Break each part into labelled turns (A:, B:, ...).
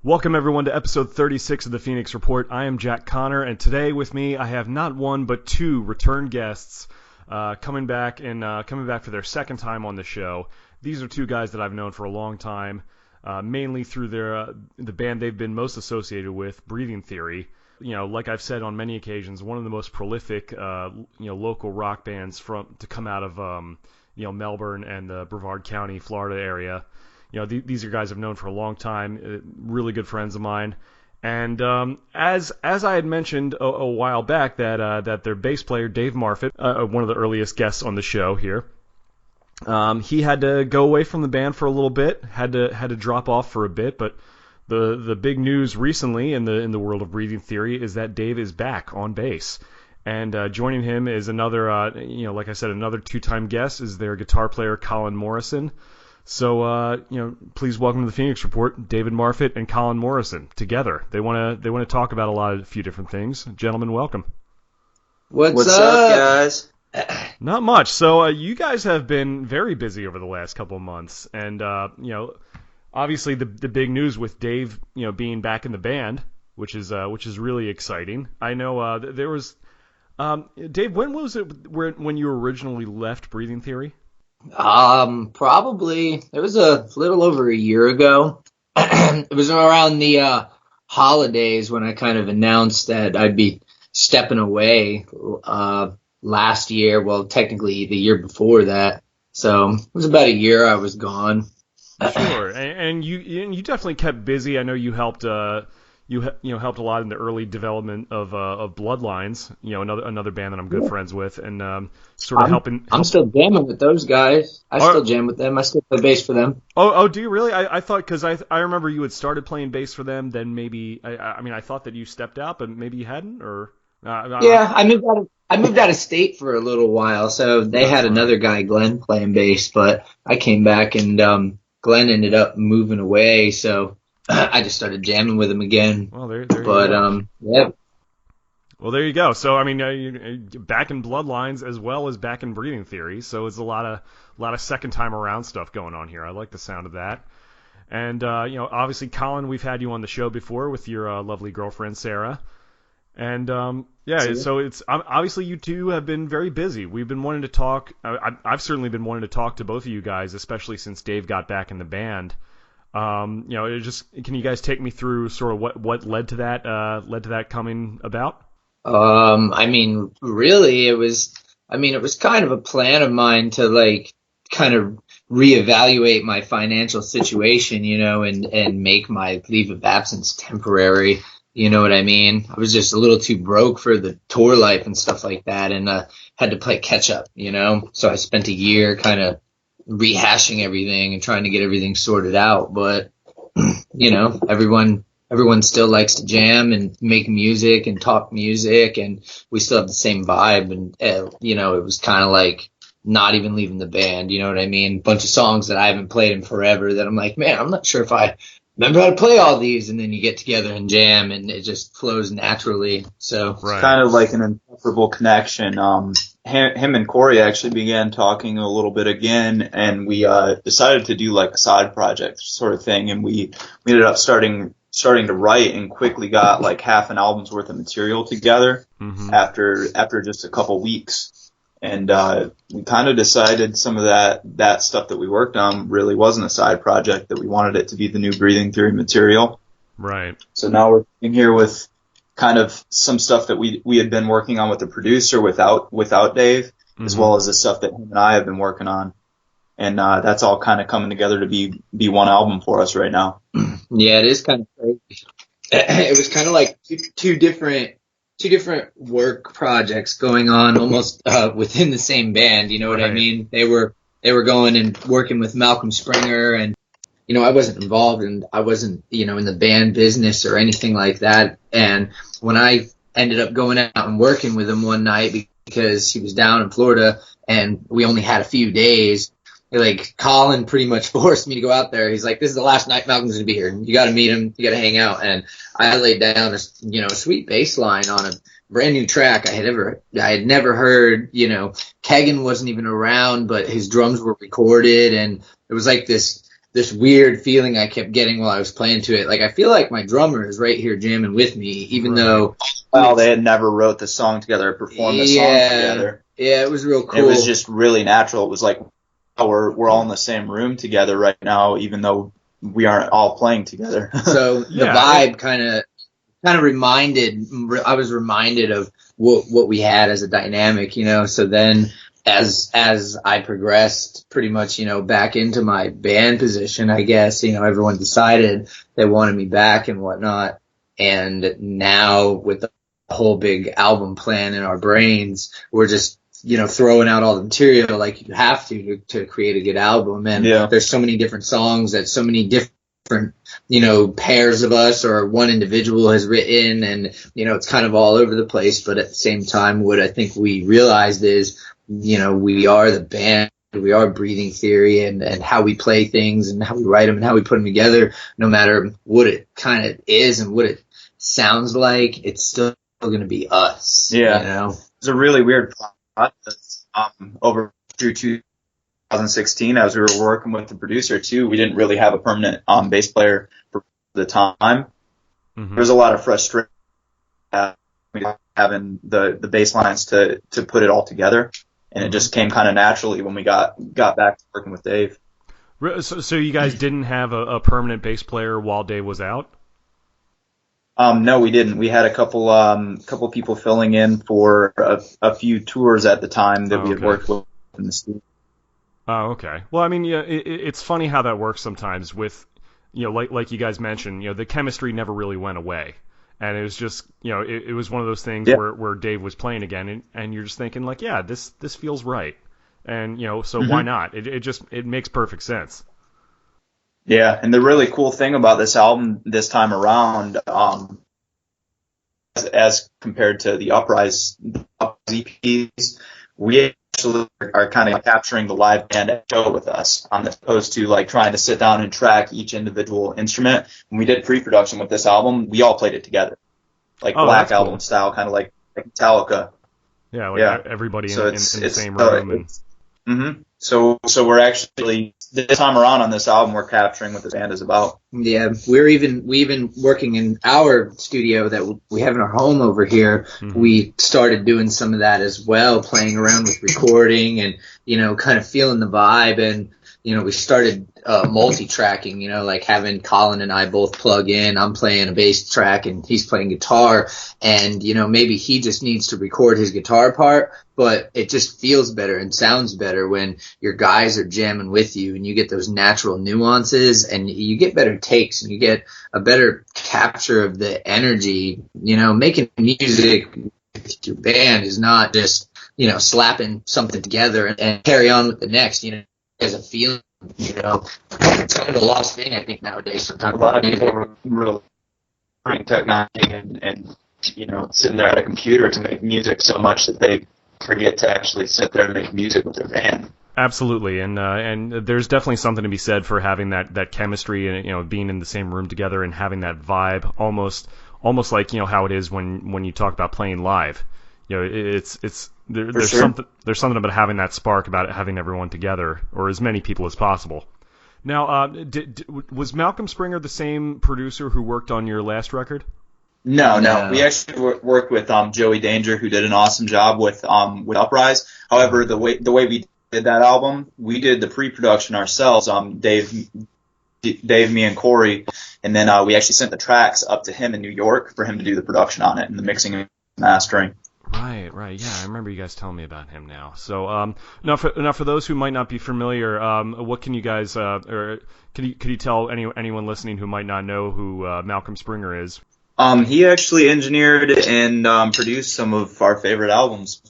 A: Welcome everyone to episode 36 of the Phoenix Report. I am Jack Connor, and today with me I have not one but two return guests coming back for their second time on the show. These are two guys that I've known for a long time, mainly through the band they've been most associated with, Breathing Theory. You know, like I've said on many occasions, one of the most prolific local rock bands to come out of Melbourne and the Brevard County, Florida area. You know, these are guys I've known for a long time, really good friends of mine. And as I had mentioned a while back, that their bass player Dave Marfitt, one of the earliest guests on the show here, he had to go away from the band for a little bit, had to drop off for a bit. But the big news recently in the world of Breathing Theory is that Dave is back on bass. And joining him is another, like I said, another two-time guest is their guitar player Collin Morrison. So, please welcome to the Phoenix Report, David Marfitt and Collin Morrison together. They want to talk about a few different things. Gentlemen, welcome.
B: What's up, guys?
A: Not much. So, you guys have been very busy over the last couple of months, and obviously the big news with Dave, being back in the band, which is really exciting. I know there was Dave. When was it when you originally left Breathing Theory?
B: Probably it was a little over a year ago. It was around the holidays when I kind of announced that I'd be stepping away last year. Well, technically the year before that. So it was about a year I was gone.
A: Sure, and you definitely kept busy. I know you helped helped a lot in the early development of Bloodlines, another band that I'm good friends with, and sort of helping.
B: I'm still jamming with those guys. I still jam with them. I still play bass for them.
A: Oh, do you really? I thought, because I remember you had started playing bass for them. Then maybe I thought that you stepped out, but maybe you hadn't, or
B: yeah, I moved out of state for a little while, so they had another guy, Glenn, playing bass, but I came back and Glenn ended up moving away, so I just started jamming with him again.
A: Well, there you go.
B: Yeah.
A: Well, there you go. So, you're back in Bloodlines as well as back in Breathing Theory. So it's a lot of second time around stuff going on here. I like the sound of that. And obviously, Collin, we've had you on the show before with your lovely girlfriend Sarah. And so it's obviously you two have been very busy. We've been wanting to talk. I've certainly been wanting to talk to both of you guys, especially since Dave got back in the band. Can you guys take me through sort of what led to that coming about?
B: Really, it was kind of a plan of mine to kind of reevaluate my financial situation, and make my leave of absence temporary. You know what I mean? I was just a little too broke for the tour life and stuff like that, and had to play catch up, So I spent a year kind of rehashing everything and trying to get everything sorted out, but everyone still likes to jam and make music and talk music, and we still have the same vibe, and it was kind of like not even leaving the band, you know what I mean? Bunch of songs that I haven't played in forever that I'm like, man, I'm not sure if I remember how to play all these, and then you get together and jam and it just flows naturally. So
C: It's kind of like an inseparable connection. Him and Corey actually began talking a little bit again, and we decided to do like a side project sort of thing, and we ended up starting to write and quickly got like half an album's worth of material together after just a couple weeks. And we kind of decided some of that stuff that we worked on really wasn't a side project, that we wanted it to be the new Breathing Theory material.
A: Right.
C: So now we're in here with kind of some stuff that we had been working on with the producer without Dave, as well as the stuff that him and I have been working on. And that's all kind of coming together to be one album for us right now.
B: Yeah, it is kind of crazy. It was kind of like two different work projects going on almost within the same band, you know what I mean? They were going and working with Malcolm Springer, and I wasn't involved, and I wasn't in the band business or anything like that. And when I ended up going out and working with him one night because he was down in Florida and we only had a few days, Collin pretty much forced me to go out there. He's like, this is the last night Malcolm's going to be here. You got to meet him. You got to hang out. And I laid down a sweet bass line on a brand new track I had never heard. Kegan wasn't even around, but his drums were recorded, and it was like this this weird feeling I kept getting while I was playing to it. Like, I feel like my drummer is right here jamming with me, even though.
C: Well, they had never wrote the song together or performed the song together.
B: Yeah, it was real cool.
C: It was just really natural. It was like, oh, we're all in the same room together right now, even though we aren't all playing together.
B: So the vibe kind of reminded. I was reminded of what we had as a dynamic, you know. So then, as I progressed, pretty much, you know, back into my band position, I guess, you know, everyone decided they wanted me back and whatnot. And now with the whole big album plan in our brains, we're just, you know, throwing out all the material like you have to create a good album. And there's so many different songs that so many different, you know, pairs of us or one individual has written, and, you know, it's kind of all over the place. But at the same time, what I think we realized is, you know, we are the band, we are Breathing Theory, and how we play things and how we write them and how we put them together, no matter what it kind of is and what it sounds like, it's still going to be us.
C: Yeah.
B: You know?
C: It was a really weird process over through 2016 as we were working with the producer too. We didn't really have a permanent bass player for the time. Mm-hmm. There was a lot of frustration having the bass lines to put it all together, and it just came kind of naturally when we got back to working with Dave.
A: So you guys didn't have a permanent bass player while Dave was out?
C: No, we didn't. We had a couple people filling in for a few tours at the time that we had worked with in the studio.
A: Oh, okay. Well, I mean, yeah, it's funny how that works sometimes with, you know, like you guys mentioned, you know, the chemistry never really went away. And it was just, you know, it was one of those things where Dave was playing again, and you're just thinking, like, yeah, this feels right. And, you know, so why not? It makes perfect sense.
C: Yeah, and the really cool thing about this album this time around, as compared to the Uprise EPs, we actually are kind of capturing the live band show with us, as opposed to like trying to sit down and track each individual instrument. When we did pre-production with this album, we all played it together, like Black Album style, kind of like Metallica.
A: Yeah, everybody in the same room.
C: So we're actually, this time around on this album, we're capturing what this band is about.
B: Yeah, we even working in our studio that we have in our home over here. Mm-hmm. We started doing some of that as well, playing around with recording and, you know, kind of feeling the vibe. And, you know, we started multi-tracking, you know, like having Colin and I both plug in. I'm playing a bass track and he's playing guitar. And, you know, maybe he just needs to record his guitar part, but it just feels better and sounds better when your guys are jamming with you and you get those natural nuances and you get better takes and you get a better capture of the energy. You know, making music with your band is not just, you know, slapping something together and carry on with the next, you know, as a feeling, you know. It's kind of a lost thing, I think, nowadays. Sometimes
C: a lot of people are really bring technology and, you know, sitting there at a computer to make music so much that they forget to actually sit there and make music with their band.
A: Absolutely, and there's definitely something to be said for having that chemistry and, you know, being in the same room together and having that vibe, almost like, you know, how it is when you talk about playing live. You know, there's something about having that spark, about it, having everyone together, or as many people as possible. Now, was Malcolm Springer the same producer who worked on your last record?
C: No. We actually worked with Joey Danger, who did an awesome job with Uprise. However, the way we did that album, we did the pre-production ourselves. Dave, me, and Corey, and then we actually sent the tracks up to him in New York for him to do the production on it and the mixing and mastering.
A: Right. Yeah, I remember you guys telling me about him now. So, now for those who might not be familiar, what can you guys, or could you tell anyone listening who might not know who Malcolm Springer is?
C: He actually engineered and produced some of our favorite albums.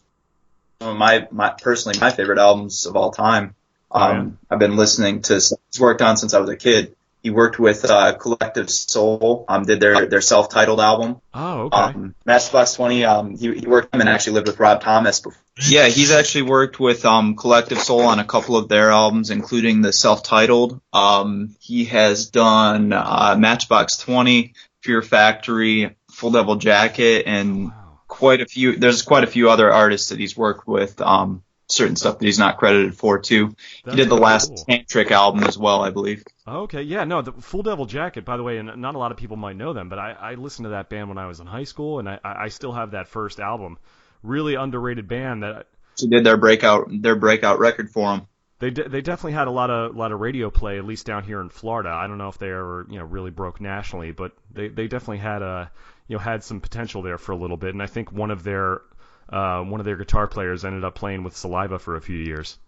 C: Some of my personally my favorite albums of all time. I've been listening to stuff he's worked on since I was a kid. He worked with Collective Soul, did their self-titled album.
A: Oh, okay.
C: Matchbox 20, he worked with them and actually lived with Rob Thomas before. Yeah, he's actually worked with Collective Soul on a couple of their albums, including the self-titled. He has done Matchbox 20, Fear Factory, Full Devil Jacket, and quite a few other artists that he's worked with certain stuff that he's not credited for too.
A: That's
C: he did the
A: really
C: last
A: cool.
C: Tantric album as well, I believe.
A: Okay, yeah, no, the Full Devil Jacket, by the way, and not a lot of people might know them, but I listened to that band when I was in high school, and I still have that first album. Really underrated band that
C: She did their breakout record for him.
A: they definitely had a lot of radio play, at least down here in Florida. I don't know if they ever really broke nationally, but they definitely had had some potential there for a little bit, and I think one of their guitar players ended up playing with Saliva for a few years.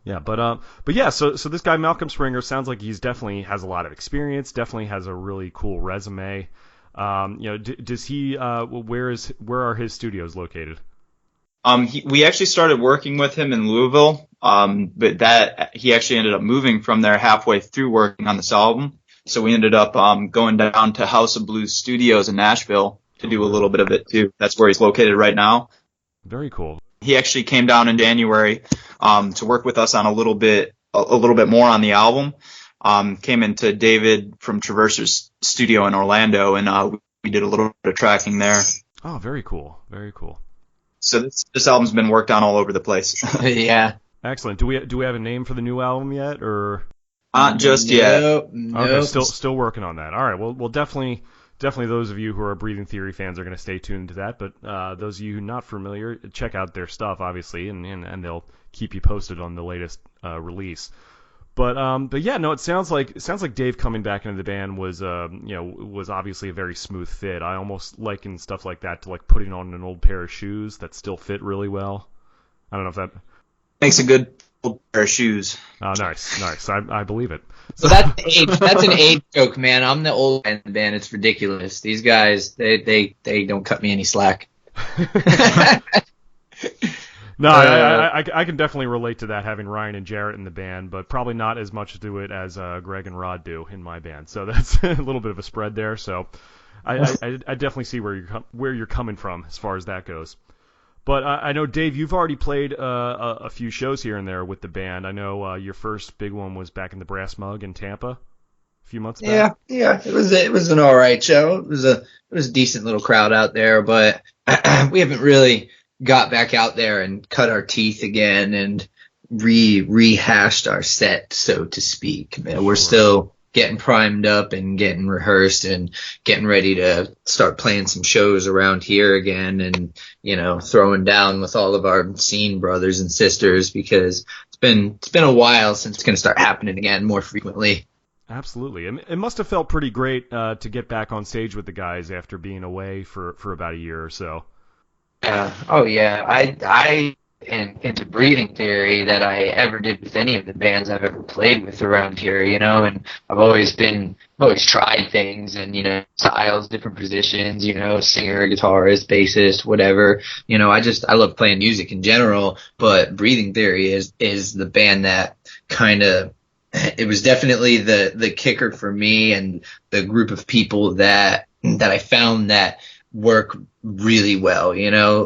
A: Yeah, but yeah, so this guy Malcolm Springer sounds like he's definitely has a lot of experience, definitely has a really cool resume. Does he where are his studios located?
C: We actually started working with him in Louisville, but that he actually ended up moving from there halfway through working on this album. So we ended up going down to House of Blues Studios in Nashville to do a little bit of it too. That's where he's located right now.
A: Very cool.
C: He actually came down in January to work with us on a little bit more on the album. Came into David from Traverser's studio in Orlando, and we did a little bit of tracking there.
A: Oh, very cool. Very cool.
C: So this album's been worked on all over the place.
B: Yeah.
A: Excellent. Do we have a name for the new album yet, or?
C: Not just yet.
B: No.
A: Okay, still working on that. All right. Well, definitely those of you who are Breathing Theory fans are going to stay tuned to that. But those of you not familiar, check out their stuff, obviously, and they'll keep you posted on the latest release. But yeah, no, it sounds like Dave coming back into the band was obviously a very smooth fit. I almost liken stuff like that to like putting on an old pair of shoes that still fit really well. I don't know if that
C: makes a good old pair of shoes.
A: Oh, nice. I believe it.
B: So that's an age joke, man. I'm the old guy in the band. It's ridiculous. These guys, they don't cut me any slack.
A: No, I can definitely relate to that, having Ryan and Jarrett in the band, but probably not as much to it as Greg and Rod do in my band. So that's a little bit of a spread there. So I definitely see where you're coming from as far as that goes. But I know, Dave, you've already played a few shows here and there with the band. I know your first big one was back in the Brass Mug in Tampa a few months back.
B: Yeah. It was an all right show. It was a decent little crowd out there, but we haven't really got back out there and cut our teeth again and rehashed our set, so to speak. Man, we're still getting primed up and getting rehearsed and getting ready to start playing some shows around here again, and throwing down with all of our scene brothers and sisters, because it's been a while since it's going to start happening again more frequently.
A: Absolutely. It must have felt pretty great to get back on stage with the guys after being away for about a year or so.
D: Oh yeah, I am into Breathing Theory that I ever did with any of the bands I've ever played with around here, and I've always tried things and, styles, different positions, singer, guitarist, bassist, whatever. I love playing music in general, but Breathing Theory is the band that it was definitely the kicker for me, and the group of people that I found that work really well.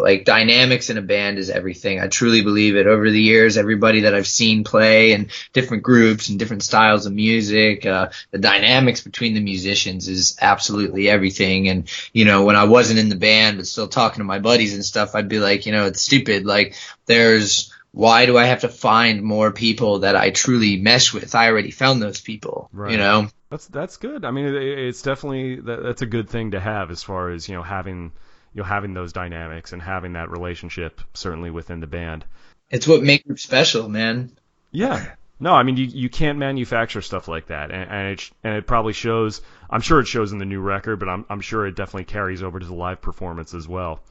D: Like, dynamics in a band is everything. I truly believe it. Over the years, everybody that I've seen play in different groups and different styles of music, the dynamics between the musicians is absolutely everything. And when I wasn't in the band but still talking to my buddies and stuff, I'd be like, it's stupid. Like, why do I have to find more people that I truly mesh with? I already found those people.
A: Right. That's good. I mean, it's definitely that's a good thing to have, as far as having those dynamics and having that relationship, certainly within the band.
B: It's what makes it special, man.
A: Yeah. No, I mean, you can't manufacture stuff like that, and it probably shows. I'm sure it shows in the new record, but I'm sure it definitely carries over to the live performance as well.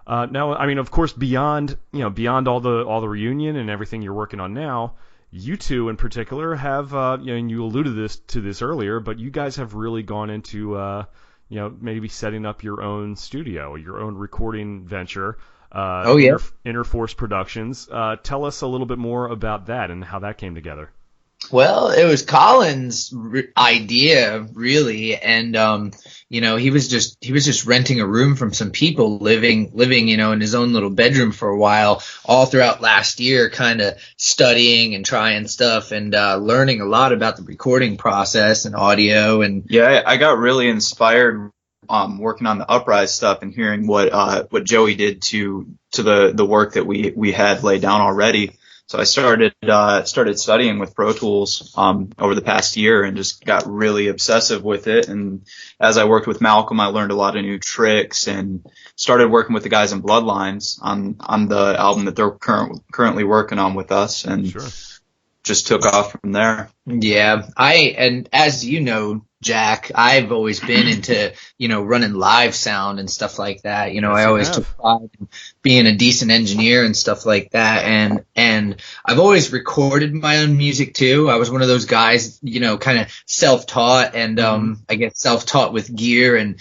A: Now, I mean, of course, beyond all the reunion and everything you're working on now, you two in particular have, and you alluded to this earlier, but you guys have really gone into, maybe setting up your own studio, your own recording venture.
B: Oh yeah.
A: InterForce Productions. Tell us a little bit more about that and how that came together.
B: Well, it was Colin's idea, really, and he was just renting a room from some people living, in his own little bedroom for a while, all throughout last year, kind of studying and trying stuff and learning a lot about the recording process and audio. And
C: yeah, I got really inspired working on the Uprise stuff and hearing what Joey did to the work that we had laid down already. So I started studying with Pro Tools over the past year and just got really obsessive with it. And as I worked with Malcolm, I learned a lot of new tricks and started working with the guys in Bloodlines on the album that they're currently working on with us, and
A: Sure.
C: just took off from there.
B: Yeah, and as you know, Jack, I've always been into, running live sound and stuff like that.
A: Yes,
B: I always took pride in being a decent engineer and stuff like that. And I've always recorded my own music too. I was one of those guys, kind of self-taught and, I guess self-taught with gear and,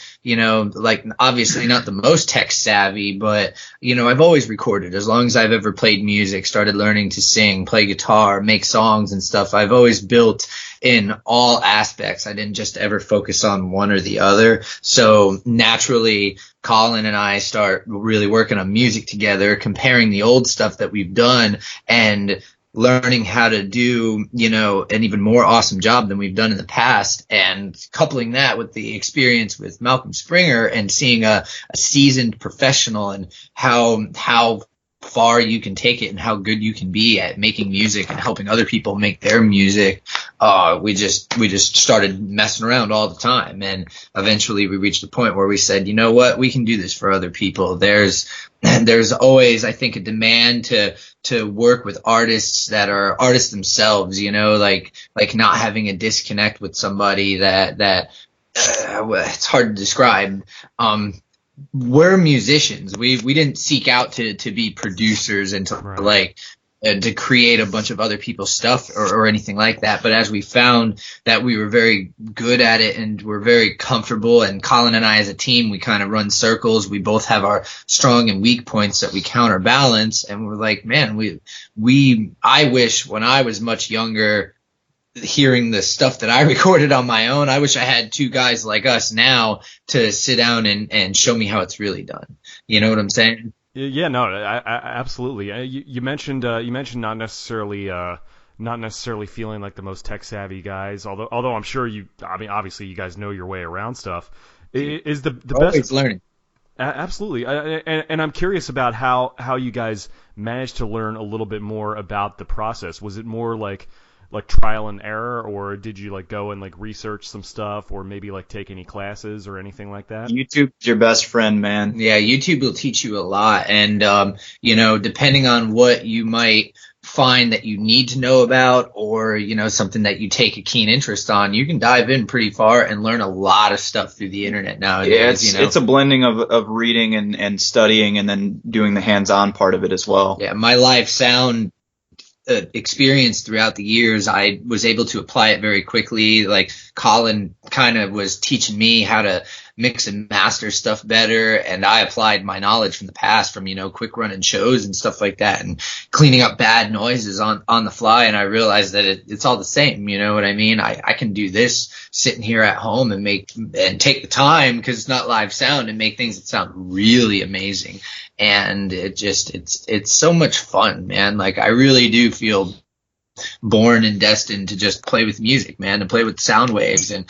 B: like obviously not the most tech savvy, but, I've always recorded as long as I've ever played music, started learning to sing, play guitar, make songs and stuff. I've always built in all aspects. I didn't just ever focus on one or the other. So naturally, Collin and I start really working on music together, comparing the old stuff that we've done and learning how to do, an even more awesome job than we've done in the past, and coupling that with the experience with Malcolm Springer and seeing a seasoned professional and how far you can take it and how good you can be at making music and helping other people make their music. We just started messing around all the time, and eventually we reached a point where we said, you know what, we can do this for other people. There's always, I think, a demand to work with artists that are artists themselves, like not having a disconnect with somebody that it's hard to describe. We're musicians. We didn't seek out to be producers and to to create a bunch of other people's stuff or anything like that. But as we found that we were very good at it and we're very comfortable, and Collin and I as a team, we kind of run circles. We both have our strong and weak points that we counterbalance. And we're like, man, I wish when I was much younger, hearing the stuff that I recorded on my own, I wish I had two guys like us now to sit down and show me how it's really done. You know what I'm saying?
A: Yeah, no, I absolutely. You mentioned not necessarily feeling like the most tech savvy guys, although I'm sure obviously you guys know your way around stuff. Is the
B: always
A: best
B: learning?
A: Absolutely, and I'm curious about how you guys managed to learn a little bit more about the process. Was it more like trial and error, or did you go and research some stuff, or maybe take any classes or anything like that?
C: YouTube's your best friend, man.
B: Yeah, YouTube will teach you a lot, and depending on what you might find that you need to know about, or something that you take a keen interest on, you can dive in pretty far and learn a lot of stuff through the internet nowadays.
C: Yeah, it's a blending of reading and studying, and then doing the hands-on part of it as well.
B: Yeah, my live sound experience throughout the years, I was able to apply it very quickly. Like Collin kind of was teaching me how to mix and master stuff better, and I applied my knowledge from the past from quick running shows and stuff like that, and cleaning up bad noises on the fly, and I realized that it's all the same. You know what I mean? I can do this sitting here at home and take the time, because it's not live sound, and make things that sound really amazing. And it's so much fun, man. I really do feel born and destined to just play with music, man, to play with sound waves and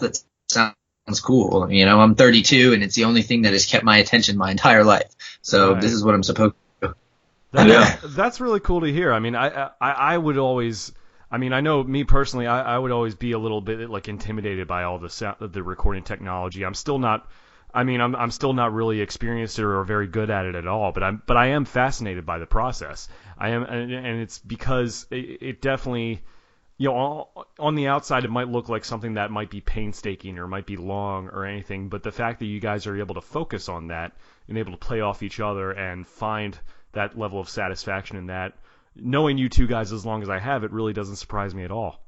B: that sounds cool. I'm 32, and it's the only thing that has kept my attention my entire life. So This is what I'm supposed to do.
A: That's really cool to hear. I mean, I would always, I know me personally, I would always be a little bit intimidated by all the recording technology. I'm still not really experienced or very good at it at all, but I am fascinated by the process. I am, and it's because it definitely, on the outside it might look like something that might be painstaking or might be long or anything, but the fact that you guys are able to focus on that and able to play off each other and find that level of satisfaction in that, knowing you two guys as long as I have, it really doesn't surprise me at all.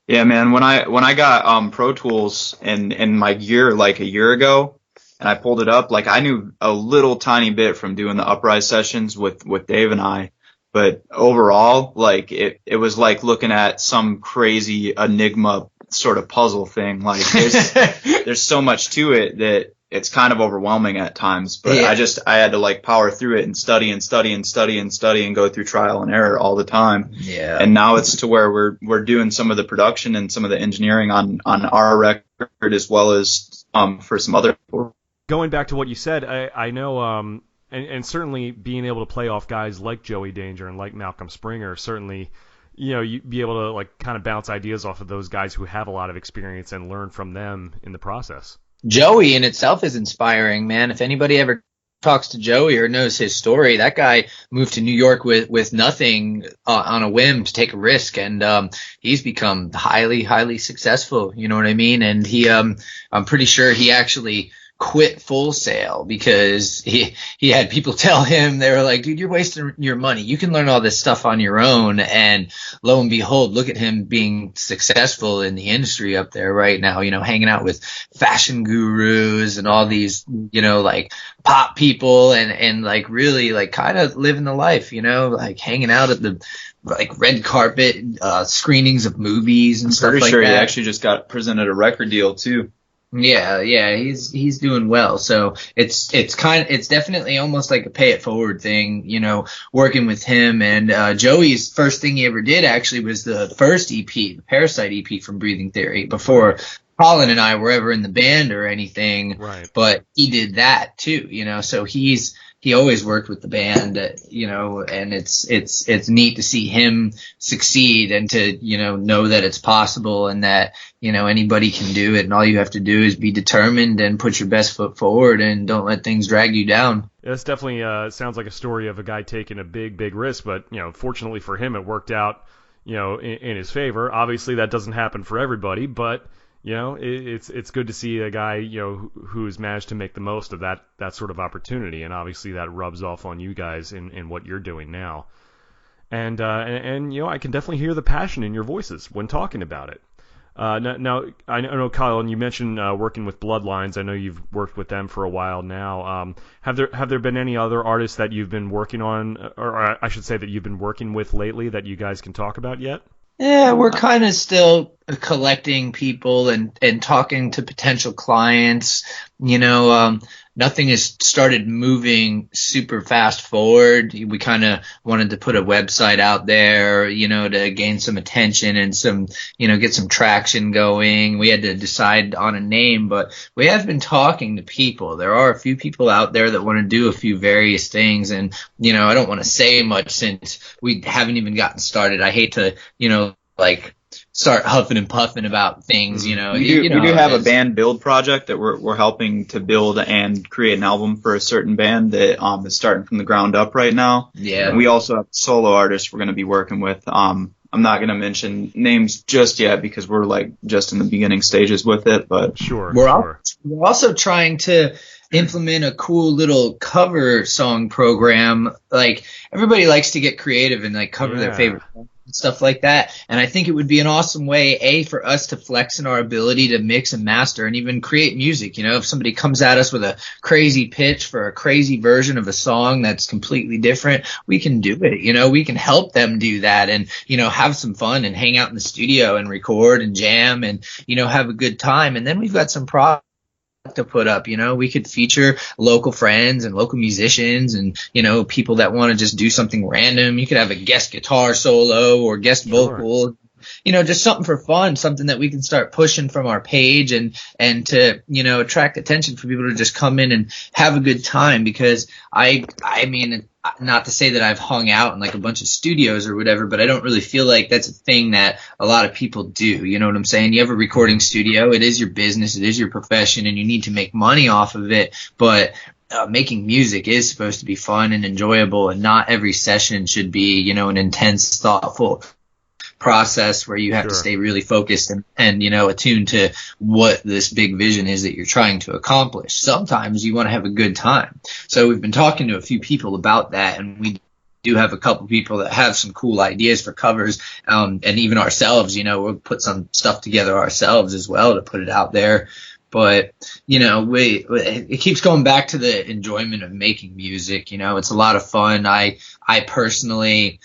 C: Yeah, man. When I got Pro Tools in my gear a year ago, and I pulled it up, I knew a little tiny bit from doing the Uprise sessions with Dave and I, but overall, it was like looking at some crazy Enigma sort of puzzle thing. There's so much to it that it's kind of overwhelming at times, but yeah. I had to power through it and study and go through trial and error all the time.
B: Yeah.
C: And now it's to where we're doing some of the production and some of the engineering on our record, as well as for some other people.
A: Going back to what you said, I know, and certainly being able to play off guys like Joey Danger and like Malcolm Springer, certainly, you'd be able to like kind of bounce ideas off of those guys who have a lot of experience and learn from them in the process.
D: Joey in itself is inspiring, man. If anybody ever talks to Joey or knows his story, that guy moved to New York with nothing on a whim to take a risk, and he's become highly successful. You know what I mean? And I'm pretty sure he actually quit Full Sail because he had people tell him, they were like, dude, you're wasting your money. You can learn all this stuff on your own. And lo and behold, look at him being successful in the industry up there right now, hanging out with fashion gurus and all these, like pop people and like really like kind of living the life, like hanging out at the like red carpet screenings of movies and stuff like that.
C: Pretty sure he actually just got presented a record deal too.
D: Yeah, he's doing well. So it's definitely almost like a pay it forward thing, working with him. And Joey's first thing he ever did actually was the first EP, the Parasite EP from Breathing Theory, before Collin and I were ever in the band or anything.
A: Right.
D: But he did that too, so he always worked with the band, and it's neat to see him succeed and to, know that it's possible and that, anybody can do it, and all you have to do is be determined and put your best foot forward and don't let things drag you down.
A: This definitely sounds like a story of a guy taking a big risk, but, fortunately for him, it worked out, in his favor. Obviously that doesn't happen for everybody, but it's good to see a guy, who's managed to make the most of that sort of opportunity, and obviously that rubs off on you guys in what you're doing now. And I can definitely hear the passion in your voices when talking about it. Now I know, Kyle, you mentioned working with Bloodlines. I know you've worked with them for a while now. Have there been any other artists that you've been working on, or I should say that you've been working with lately that you guys can talk about yet?
D: Yeah, we're kind of still collecting people and talking to potential clients. Nothing has started moving super fast forward. We kind of wanted to put a website out there, to gain some attention and some, get some traction going. We had to decide on a name, but we have been talking to people. There are a few people out there that want to do a few various things. And, I don't want to say much since we haven't even gotten started. I hate to, start huffing and puffing about things, We
C: do have a band build project that we're helping to build and create an album for a certain band that is starting from the ground up right now.
D: Yeah.
C: And we also have solo artists we're going to be working with. I'm not going to mention names just yet because we're like just in the beginning stages with it, but
A: sure.
D: We're also trying to implement a cool little cover song program. Like everybody likes to get creative and like cover their favorite songs and stuff like that. And I think it would be an awesome way, for us to flex in our ability to mix and master and even create music. If somebody comes at us with a crazy pitch for a crazy version of a song that's completely different, we can do it. We can help them do that and, have some fun and hang out in the studio and record and jam and, have a good time. And then we've got some to put up, we could feature local friends and local musicians and, people that want to just do something random. You could have a guest guitar solo or guest vocal, just something for fun, something that we can start pushing from our page and to, attract attention for people to just come in and have a good time. Because I mean, not to say that I've hung out in like a bunch of studios or whatever, but I don't really feel like that's a thing that a lot of people do. You know what I'm saying? You have a recording studio. It is your business. It is your profession, and you need to make money off of it. But making music is supposed to be fun and enjoyable, and not every session should be, an intense, thoughtful process where you have to stay really focused and attuned to what this big vision is that you're trying to accomplish. Sometimes you want to have a good time. So we've been talking to a few people about that, and we do have a couple people that have some cool ideas for covers, and even ourselves, we'll put some stuff together ourselves as well to put it out there. But, it keeps going back to the enjoyment of making music. It's a lot of fun. I personally,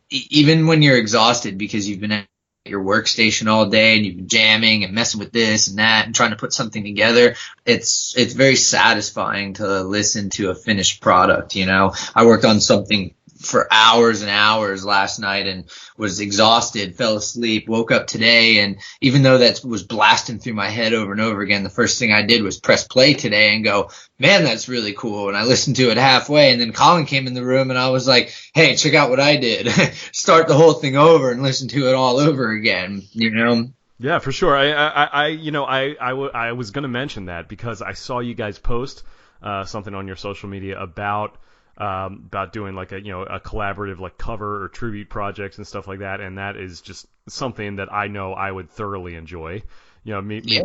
D: even when you're exhausted because you've been at your workstation all day and you've been jamming and messing with this and that and trying to put something together, it's very satisfying to listen to a finished product. I worked on something
B: for hours and hours last night and was exhausted, fell asleep, woke up today. And even though that was blasting through my head over and over again, the first thing I did was press play today and go, man, that's really cool. And I listened to it halfway, and then Collin came in the room and I was like, hey, check out what I did. Start the whole thing over and listen to it all over again, you know?
A: Yeah, for sure. I was going to mention that because I saw you guys post something on your social media about doing like a collaborative like cover or tribute projects and stuff like that, and that is just something that I know I would thoroughly enjoy. Me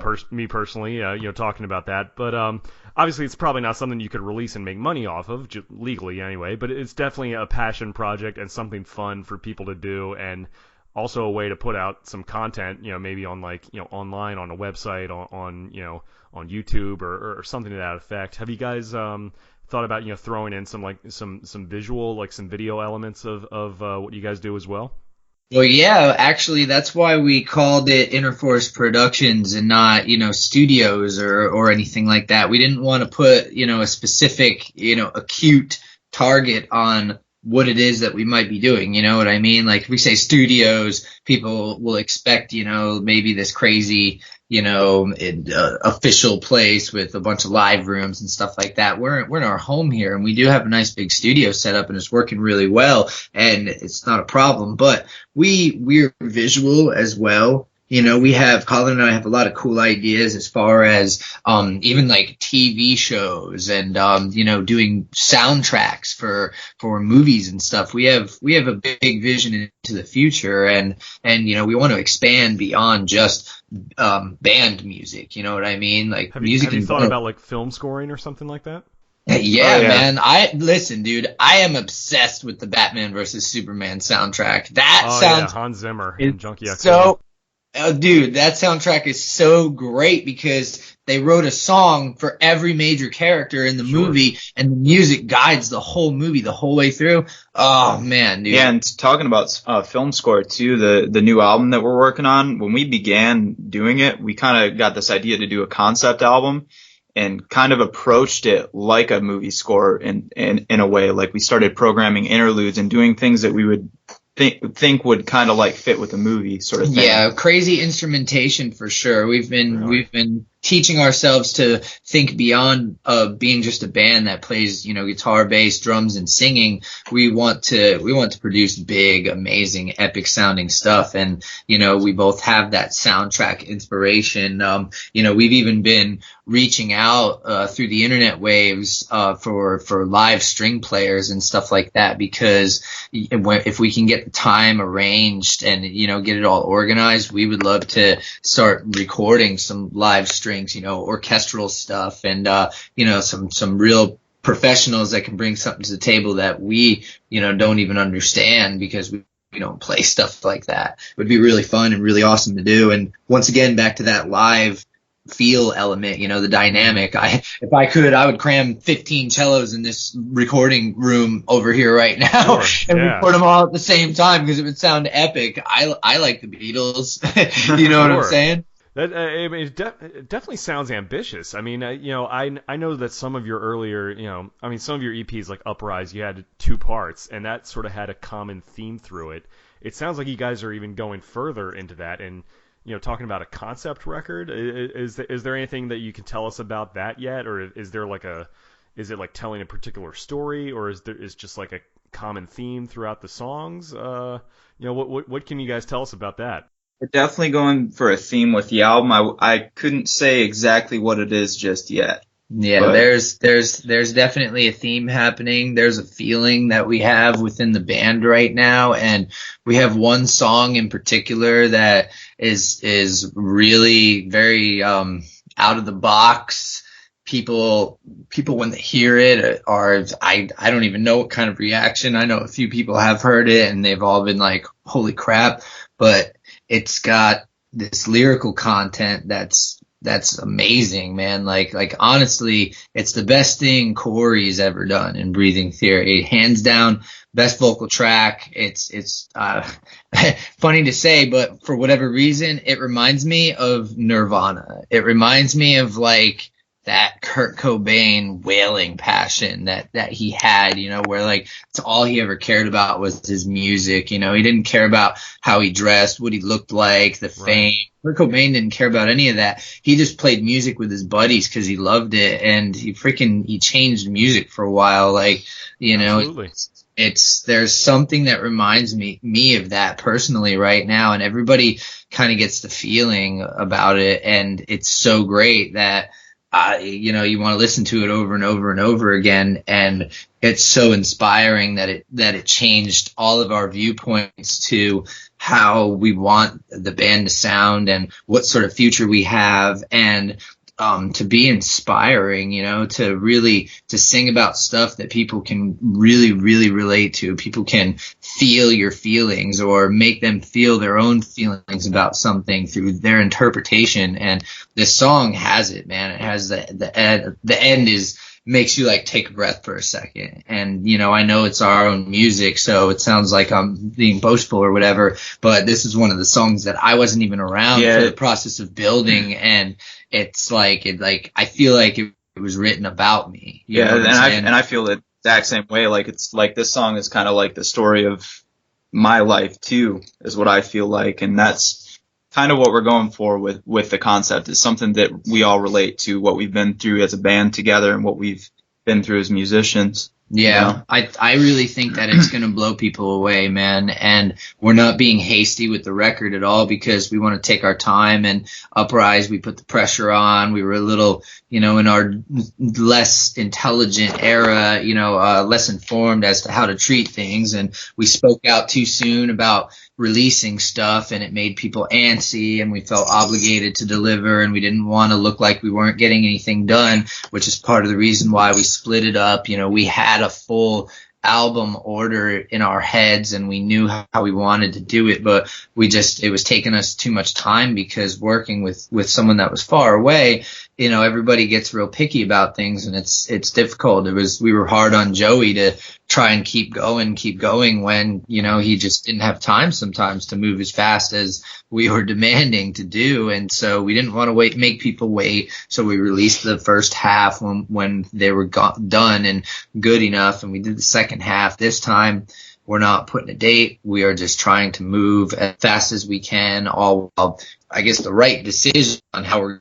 A: personally, talking about that. But obviously, it's probably not something you could release and make money off of, legally anyway. But it's definitely a passion project and something fun for people to do, and also a way to put out some content, maybe on online on a website, on YouTube or something to that effect. Have you guys thought about throwing in some visual, like some video elements of what you guys do as well?
B: Well, yeah, actually, that's why we called it InterForce Productions and not, studios or anything like that. We didn't want to put, a specific, acute target on what it is that we might be doing. You know what I mean? Like if we say studios, people will expect, maybe this crazy, official place with a bunch of live rooms and stuff like that. We're in our home here, and we do have a nice big studio set up, and it's working really well, and it's not a problem. But we're visual as well. Collin and I have a lot of cool ideas as far as even like TV shows and doing soundtracks for movies and stuff. We have a big vision into the future, and we want to expand beyond just band music. You know what I mean? Like
A: have
B: music.
A: Have you thought about like film scoring or something like that?
B: Yeah, man. Listen, dude. I am obsessed with the Batman versus Superman soundtrack. That sounds
A: Hans Zimmer and Junkie XL.
B: So. Oh, dude, that soundtrack is so great because they wrote a song for every major character in the movie, and the music guides the whole movie the whole way through. Oh, man, dude.
C: Yeah, and talking about film score, too, the new album that we're working on, when we began doing it, we kind of got this idea to do a concept album and kind of approached it like a movie score in a way. Like we started programming interludes and doing things that we would think would kind of like fit with a movie sort of thing.
B: Yeah, crazy instrumentation for sure. We've been teaching ourselves to think beyond being just a band that plays, guitar, bass, drums, and singing. We want to produce big, amazing, epic sounding stuff, and we both have that soundtrack inspiration. We've even been reaching out through the internet waves for live string players and stuff like that, because if we can get the time arranged and get it all organized, we would love to start recording some live strings, orchestral stuff, and some real professionals that can bring something to the table that we don't even understand because we don't play stuff like that. It would be really fun and really awesome to do. And once again, back to that live feel element, the dynamic. If I could, I would cram 15 cellos in this recording room over here right now and record them all at the same time because it would sound epic. I like the Beatles. You know what I'm saying?
A: That it definitely sounds ambitious. I mean, I know that some of your earlier, some of your EPs like Uprise, you had 2 parts, and that sort of had a common theme through it. It sounds like you guys are even going further into that, and talking about a concept record. Is there anything that you can tell us about that yet, or is it like telling a particular story, or is just like a common theme throughout the songs? What can you guys tell us about that?
C: We're definitely going for a theme with the album. I couldn't say exactly what it is just yet.
B: Yeah, but there's definitely a theme happening. There's a feeling that we have within the band right now, and we have one song in particular that is really very out of the box. People when they hear it I don't even know what kind of reaction. I know a few people have heard it and they've all been like, holy crap, but it's got this lyrical content that's amazing, man. Like honestly, it's the best thing Corey's ever done in Breathing Theory. Hands down, best vocal track. It's funny to say, but for whatever reason, it reminds me of Nirvana. It reminds me of like that Kurt Cobain wailing passion that he had, you know, where like it's all he ever cared about was his music. You know, he didn't care about how he dressed, what he looked like, the fame. Kurt Cobain didn't care about any of that. He just played music with his buddies because he loved it, and he changed music for a while. Like, you know,
A: Absolutely.
B: there's something that reminds me of that personally right now, and everybody kind of gets the feeling about it, and it's so great that you know, you want to listen to it over and over and over again, and it's so inspiring that it changed all of our viewpoints to how we want the band to sound and what sort of future we have, and to be inspiring, you know, to sing about stuff that people can really, really relate to. People can feel your feelings or make them feel their own feelings about something through their interpretation. And this song has it, man. It has the end makes you like take a breath for a second. And, you know, I know it's our own music, so it sounds like I'm being boastful or whatever, but this is one of the songs that I wasn't even around for the process of building. And it's like, I feel like it was written about me.
C: And I feel the exact same way. Like, it's like this song is kind of like the story of my life too, is what I feel like. And that's kind of what we're going for with the concept, is something that we all relate to, what we've been through as a band together and what we've been through as musicians.
B: Yeah,
C: you know?
B: I really think that it's going to blow people away, man. And we're not being hasty with the record at all, because we want to take our time. And Uprise, we put the pressure on. We were a little, you know, in our less intelligent era, you know, less informed as to how to treat things. And we spoke out too soon about releasing stuff, and it made people antsy, and we felt obligated to deliver, and we didn't want to look like we weren't getting anything done, which is part of the reason why we split it up. You know, we had a full album order in our heads, and we knew how we wanted to do it, but it was taking us too much time, because working with someone that was far away, you know, everybody gets real picky about things, and it's difficult. We were hard on Joey to try and keep going when, you know, he just didn't have time sometimes to move as fast as we were demanding to do. And so we didn't want to make people wait. So we released the first half when they were done and good enough. And we did the second half. This time we're not putting a date. We are just trying to move as fast as we can, all while, I guess, the right decision on how we're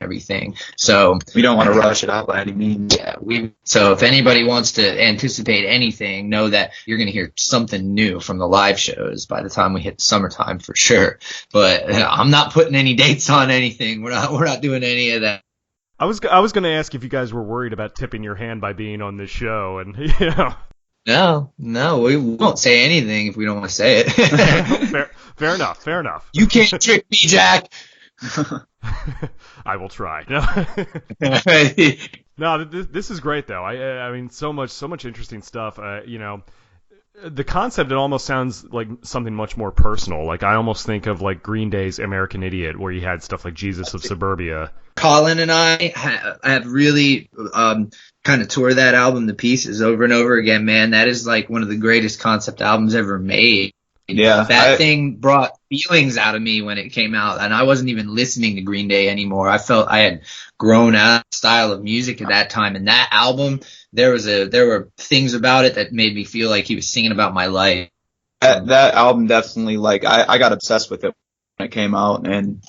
B: everything. So
C: we don't want to rush it out by any means.
B: Yeah, so if anybody wants to anticipate anything, know that you're going to hear something new from the live shows by the time we hit the summertime for sure. But I'm not putting any dates on anything. We're not doing any of that.
A: I was going to ask if you guys were worried about tipping your hand by being on this show, and you know.
B: No, we won't say anything if we don't want to say it.
A: Fair enough.
B: You can't trick me, Jack.
A: I will try. No, this is great though. I mean, so much interesting stuff. You know, the concept, it almost sounds like something much more personal. Like, I almost think of like Green Day's American Idiot, where you had stuff like Jesus of Suburbia.
B: Colin and I have really kind of tore that album to pieces over and over again, man. That is like one of the greatest concept albums ever made.
C: Yeah,
B: that thing brought feelings out of me when it came out, and I wasn't even listening to Green Day anymore. I felt I had grown out of style of music at that time, and that album, there were things about it that made me feel like he was singing about my life.
C: That album definitely, like, I got obsessed with it when it came out, and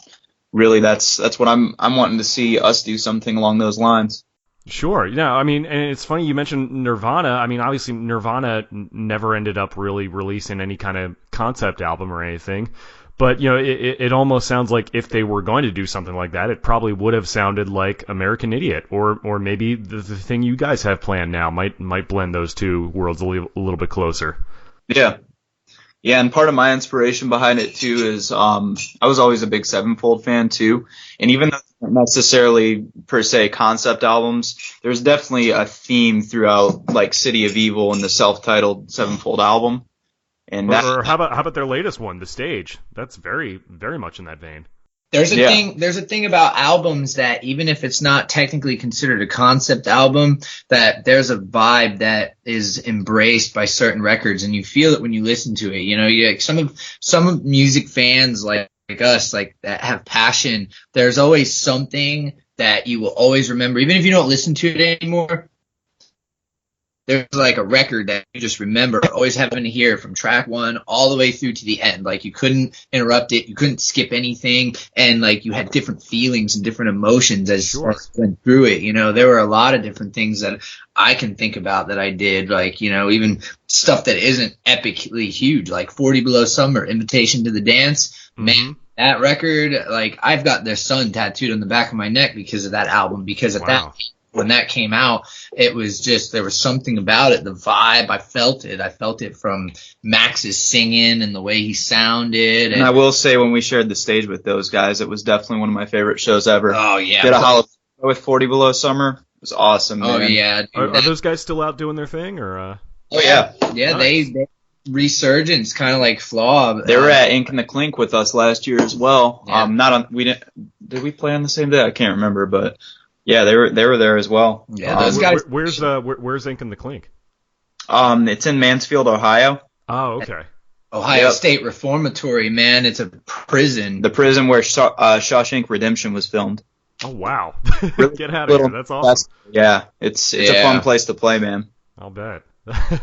C: really that's what I'm wanting to see us do something along those lines.
A: Sure. Yeah, I mean, and it's funny you mentioned Nirvana. I mean, obviously Nirvana never ended up really releasing any kind of concept album or anything. But, you know, it almost sounds like if they were going to do something like that, it probably would have sounded like American Idiot, or maybe the thing you guys have planned now might blend those two worlds a little bit closer.
C: Yeah. Yeah, and part of my inspiration behind it too is I was always a big Sevenfold fan too, and even though it's not necessarily per se concept albums, there's definitely a theme throughout, like City of Evil and the self-titled Sevenfold album. And
A: or how about their latest one, The Stage? That's very, very much in that vein.
B: There's a thing about albums that even if it's not technically considered a concept album, that there's a vibe that is embraced by certain records, and you feel it when you listen to it. You know, some music fans like like us, like that have passion, there's always something that you will always remember, even if you don't listen to it anymore. There's like a record that you just remember always having to hear from track one all the way through to the end. Like you couldn't interrupt it, you couldn't skip anything, and like you had different feelings and different emotions as you went through it. You know, there were a lot of different things that I can think about that I did, like, you know, even stuff that isn't epically huge, like 40 Below Summer, Invitation to the Dance. Man, that record, like I've got their son tattooed on the back of my neck because of that album, because at that when that came out, it was just, there was something about it, the vibe, I felt it from Max's singing and the way he sounded.
C: And I will say, when we shared the stage with those guys, it was definitely one of my favorite shows ever.
B: Oh, yeah.
C: Did a Hollow with 40 Below Summer. It was awesome, man.
B: Oh, yeah.
A: Are those guys still out doing their thing, or?
B: Oh, yeah. Yeah, nice. they resurgence, kind of like Flaw.
C: They were at Ink and the Clink with us last year as well. Yeah. Did we play on the same day? I can't remember, but yeah, they were there as well.
B: Yeah, those guys.
A: Where's Ink and the Clink?
C: It's in Mansfield, Ohio.
A: Oh, okay.
B: Ohio State Reformatory, man. It's a prison.
C: The prison where Shawshank Redemption was filmed.
A: Oh, wow. Get out of here. That's awesome.
C: Yeah, it's a fun place to play, man.
A: I'll bet.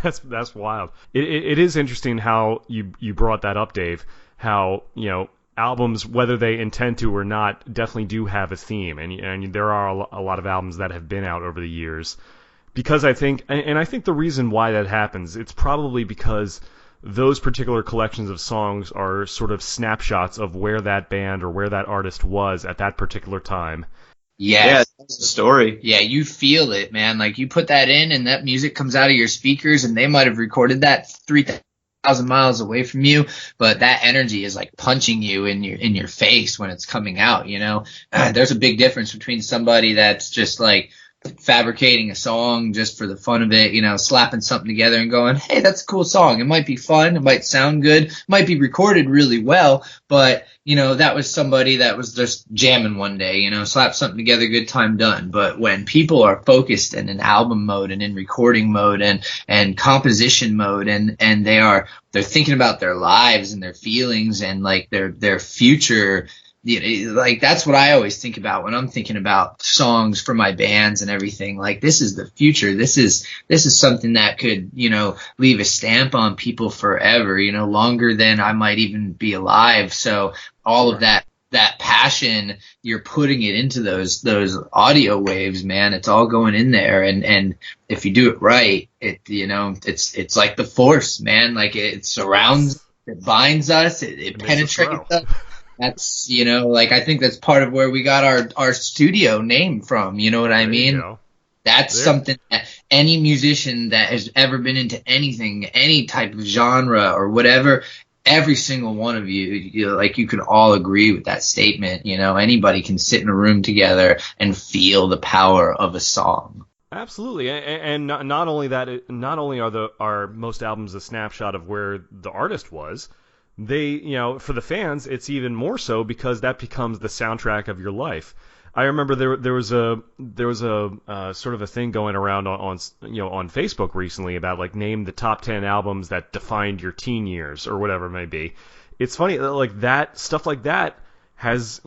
A: That's wild. It is interesting how you brought that up, Dave, how, you know, albums, whether they intend to or not, definitely do have a theme, and there are a lot of albums that have been out over the years, because I think the reason why that happens, it's probably because those particular collections of songs are sort of snapshots of where that band or where that artist was at that particular time.
B: Yeah,
C: it's a story.
B: Yeah, you feel it, man. Like you put that in, and that music comes out of your speakers, and they might have recorded that 3,000 miles away from you, but that energy is like punching you in your face when it's coming out. You know, there's a big difference between somebody that's just like fabricating a song just for the fun of it, you know, slapping something together and going, hey, that's a cool song. It might be fun. It might sound good. Might be recorded really well, but, you know, that was somebody that was just jamming one day, you know, slap something together, good time, done. But when people are focused and in album mode and in recording mode and composition mode, and they're thinking about their lives and their feelings and like their future, like that's what I always think about when I'm thinking about songs for my bands and everything. Like, this is the future. This is something that could, you know, leave a stamp on people forever, you know, longer than I might even be alive. So all of that passion, you're putting it into those audio waves, man. It's all going in there, and if you do it right, it's like the Force, man. Like, it surrounds, it binds us, it penetrates us. That's, you know, like, I think that's part of where we got our studio name from. You know what I mean? That's something that any musician that has ever been into anything, any type of genre or whatever, every single one of you like, you can all agree with that statement. You know, anybody can sit in a room together and feel the power of a song.
A: Absolutely, and not only that, not only are most albums a snapshot of where the artist was, they, you know, for the fans, it's even more so because that becomes the soundtrack of your life. I remember there was a sort of a thing going around on Facebook recently about, like, name the top 10 albums that defined your teen years or whatever it may be. It's funny, like, that stuff like that tends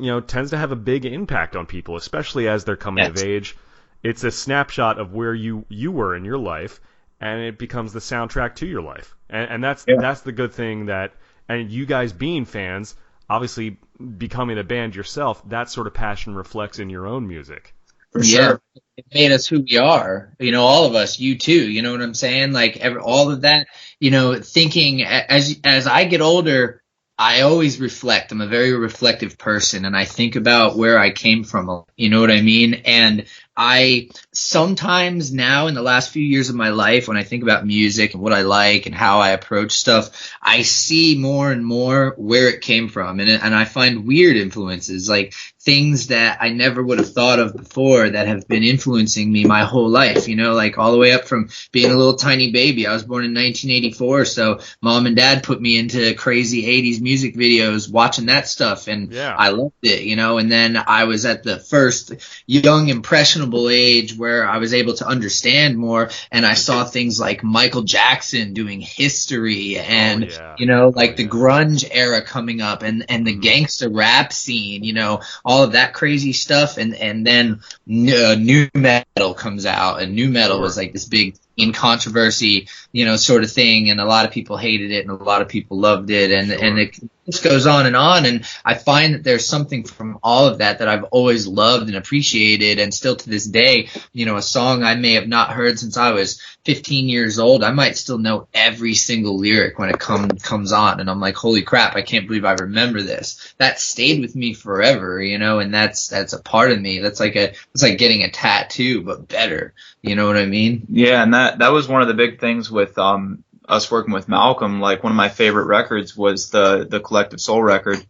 A: to have a big impact on people, especially as they're coming of age. It's a snapshot of where you were in your life, and it becomes the soundtrack to your life. And that's the good thing that. And you guys being fans, obviously becoming a band yourself, that sort of passion reflects in your own music.
B: For sure. It made us who we are. You know, all of us, you too. You know what I'm saying? Like, all of that, you know, thinking as I get older, I always reflect. I'm a very reflective person, and I think about where I came from. You know what I mean? And I sometimes now, in the last few years of my life, when I think about music and what I like and how I approach stuff, I see more and more where it came from. And I find weird influences, like things that I never would have thought of before that have been influencing me my whole life, you know, like all the way up from being a little tiny baby. I was born in 1984, so mom and dad put me into crazy 80s music videos, watching that stuff, and I loved it, you know. And then I was at the first young, impressionable fashionable age where I was able to understand more, and I saw things like Michael Jackson doing History, and the grunge era coming up, and the gangster rap scene, all of that crazy stuff, and then new metal comes out, and new metal was like this big in controversy, sort of thing, and a lot of people hated it and a lot of people loved it, and it just goes on, and I find that there's something from all of that I've always loved and appreciated, and still to this day, a song I may have not heard since I was 15 years old, I might still know every single lyric when it comes on, and I'm like, holy crap, I can't believe I remember this. That stayed with me forever, and that's a part of me. It's like getting a tattoo, but better. You know what I mean?
C: Yeah, and that was one of the big things with us working with Malcolm. Like, one of my favorite records was the Collective Soul record,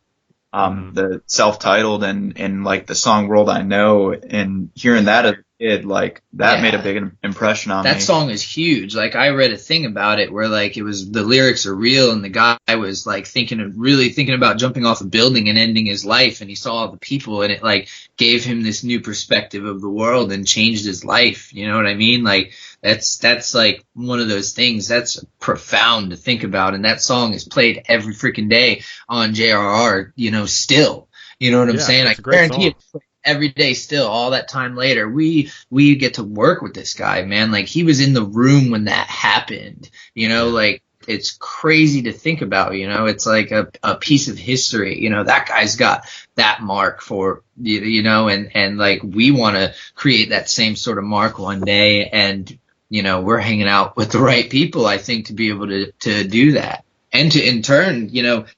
C: the self-titled, and like the song World I Know, and hearing that as a kid, like, that made a big impression on me.
B: That song is huge. Like, I read a thing about it where, like, it was, the lyrics are real, and the guy was like really thinking about jumping off a building and ending his life, and he saw all the people, and it like gave him this new perspective of the world and changed his life. You know what I mean? Like, that's like one of those things that's profound to think about, and that song is played every freaking day on JRR, still. You know what I'm saying? I guarantee it's every day still, all that time later. We get to work with this guy, man. Like, he was in the room when that happened, like, it's crazy to think about, it's like a piece of history, that guy's got that mark for, and like, we want to create that same sort of mark one day, and, we're hanging out with the right people, I think, to be able to do that. And to, in turn,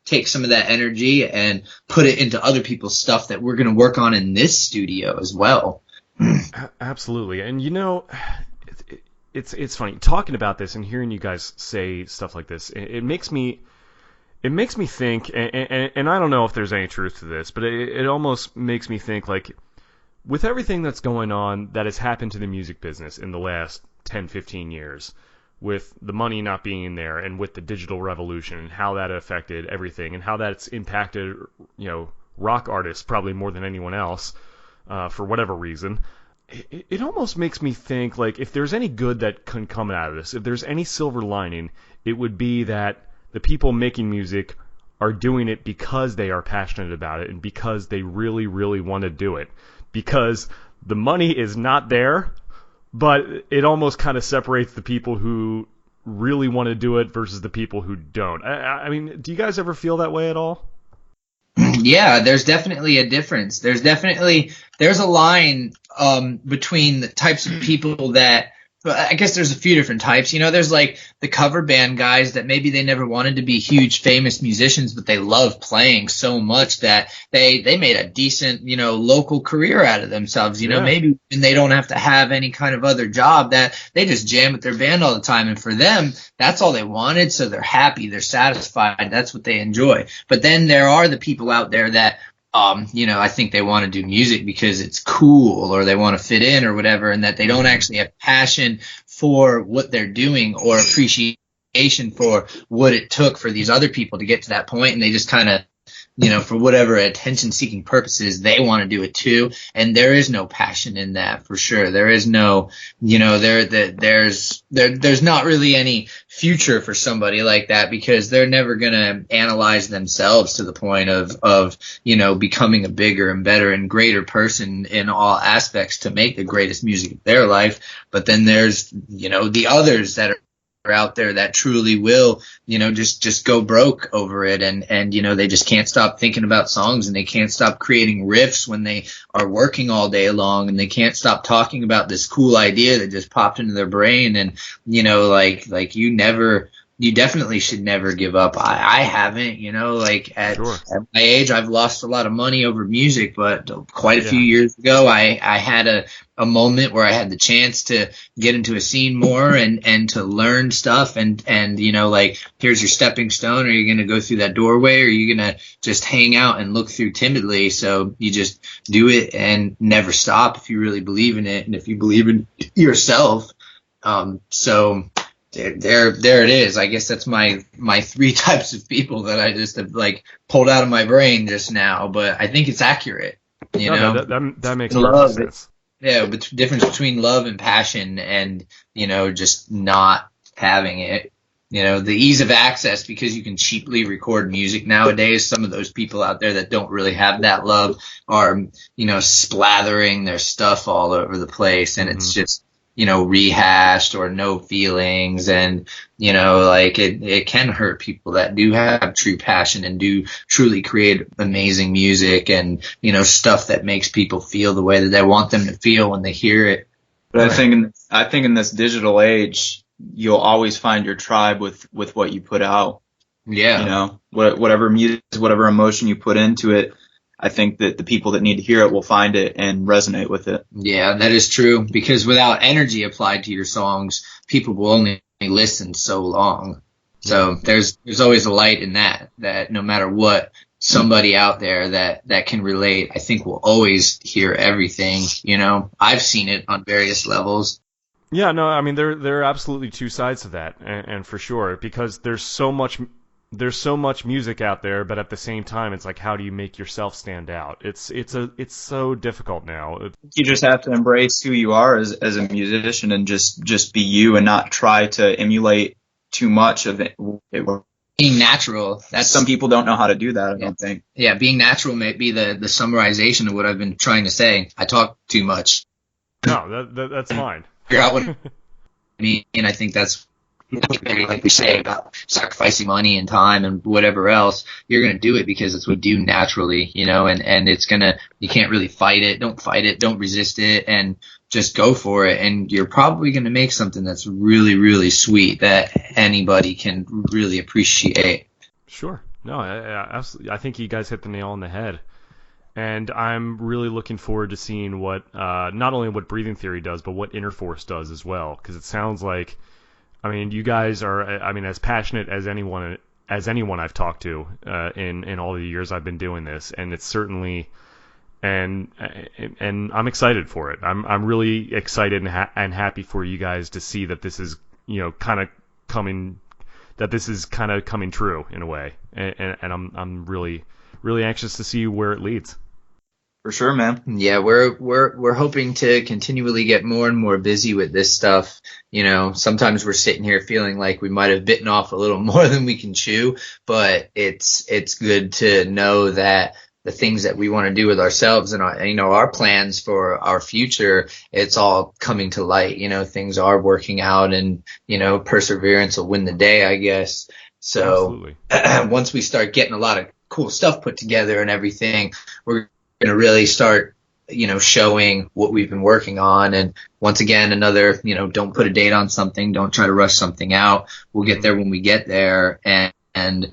B: take some of that energy and put it into other people's stuff that we're going to work on in this studio as well.
A: Absolutely. And, it's funny talking about this and hearing you guys say stuff like this. It makes me think, and I don't know if there's any truth to this, but it almost makes me think, like, with everything that's going on that has happened to the music business in the last 10, 15 years, with the money not being there, and with the digital revolution and how that affected everything, and how that's impacted, rock artists probably more than anyone else, for whatever reason, it almost makes me think, like, if there's any good that can come out of this, if there's any silver lining, it would be that the people making music are doing it because they are passionate about it, and because they really, really want to do it. Because the money is not there, but it almost kind of separates the people who really want to do it versus the people who don't. I mean, do you guys ever feel that way at all?
B: Yeah, there's definitely a difference. There's a line between the types of people that, I guess there's a few different types. There's like the cover band guys that maybe they never wanted to be huge famous musicians, but they love playing so much that they made a decent, local career out of themselves. Maybe they don't have to have any kind of other job, that they just jam with their band all the time. And for them, that's all they wanted. So they're happy, they're satisfied. That's what they enjoy. But then there are the people out there that, I think they want to do music because it's cool, or they want to fit in or whatever, and that they don't actually have passion for what they're doing or appreciation for what it took for these other people to get to that point, and they just kind of, for whatever attention-seeking purposes, they want to do it too. And there is no passion in that, for sure. There is no, there's not really any future for somebody like that, because they're never going to analyze themselves to the point of becoming a bigger and better and greater person in all aspects to make the greatest music of their life. But then there's, the others that are out there that truly will, just go broke over it, and they just can't stop thinking about songs, and they can't stop creating riffs when they are working all day long, and they can't stop talking about this cool idea that just popped into their brain. And you definitely should never give up. I haven't, at my age, I've lost a lot of money over music, but quite a few years ago, I had a moment where I had the chance to get into a scene more and to learn stuff, and here's your stepping stone. Are you going to go through that doorway, or are you going to just hang out and look through timidly? So you just do it and never stop if you really believe in it, and if you believe in yourself. So there it is. I guess that's my three types of people that I just have pulled out of my brain just now, but I think it's accurate.
A: That makes a lot of sense.
B: Yeah, but the difference between love and passion and, just not having it. The ease of access, because you can cheaply record music nowadays. Some of those people out there that don't really have that love are, splattering their stuff all over the place, and it's just, rehashed or no feelings, and, like it can hurt people that do have true passion and do truly create amazing music and, stuff that makes people feel the way that they want them to feel when they hear it.
C: But I think in this digital age, you'll always find your tribe with what you put out.
B: Yeah.
C: Whatever music, whatever emotion you put into it, I think that the people that need to hear it will find it and resonate with it.
B: Yeah, that is true, because without energy applied to your songs, people will only listen so long. So there's always a light in that no matter what, somebody out there that can relate, I think will always hear everything. I've seen it on various levels.
A: Yeah, no, I mean there are absolutely two sides to that, and for sure, because there's so much music out there, but at the same time, it's like, how do you make yourself stand out? It's so difficult now.
C: You just have to embrace who you are as a musician and just be you and not try to emulate too much of it.
B: Being natural.
C: Some people don't know how to do that, I don't think.
B: Yeah, being natural may be the summarization of what I've been trying to say. I talk too much.
A: No, that's fine.
B: Figure out what I mean, and I think that's maybe, like we say, about sacrificing money and time and whatever else. You're going to do it because it's what you do naturally, and it's you can't really fight it. Don't fight it. Don't resist it, and just go for it. And you're probably going to make something that's really, really sweet that anybody can really appreciate.
A: Sure. No, absolutely. I think you guys hit the nail on the head. And I'm really looking forward to seeing what, not only what Breathing Theory does, but what InterForce does as well. Because it sounds like, you guys are, as passionate as anyone I've talked to in all the years I've been doing this, and it's certainly, and I'm excited for it. I'm really excited and happy for you guys to see that this is kind of coming true in a way, and I'm really anxious to see where it leads.
C: For sure, man.
B: Yeah, we're hoping to continually get more and more busy with this stuff. Sometimes we're sitting here feeling like we might have bitten off a little more than we can chew, but it's good to know that the things that we want to do with ourselves and our plans for our future, it's all coming to light. Things are working out, and perseverance will win the day, I guess. So once we start getting a lot of cool stuff put together and everything, we're going to really start, showing what we've been working on. And once again, another, don't put a date on something. Don't try to rush something out. We'll get there when we get there. And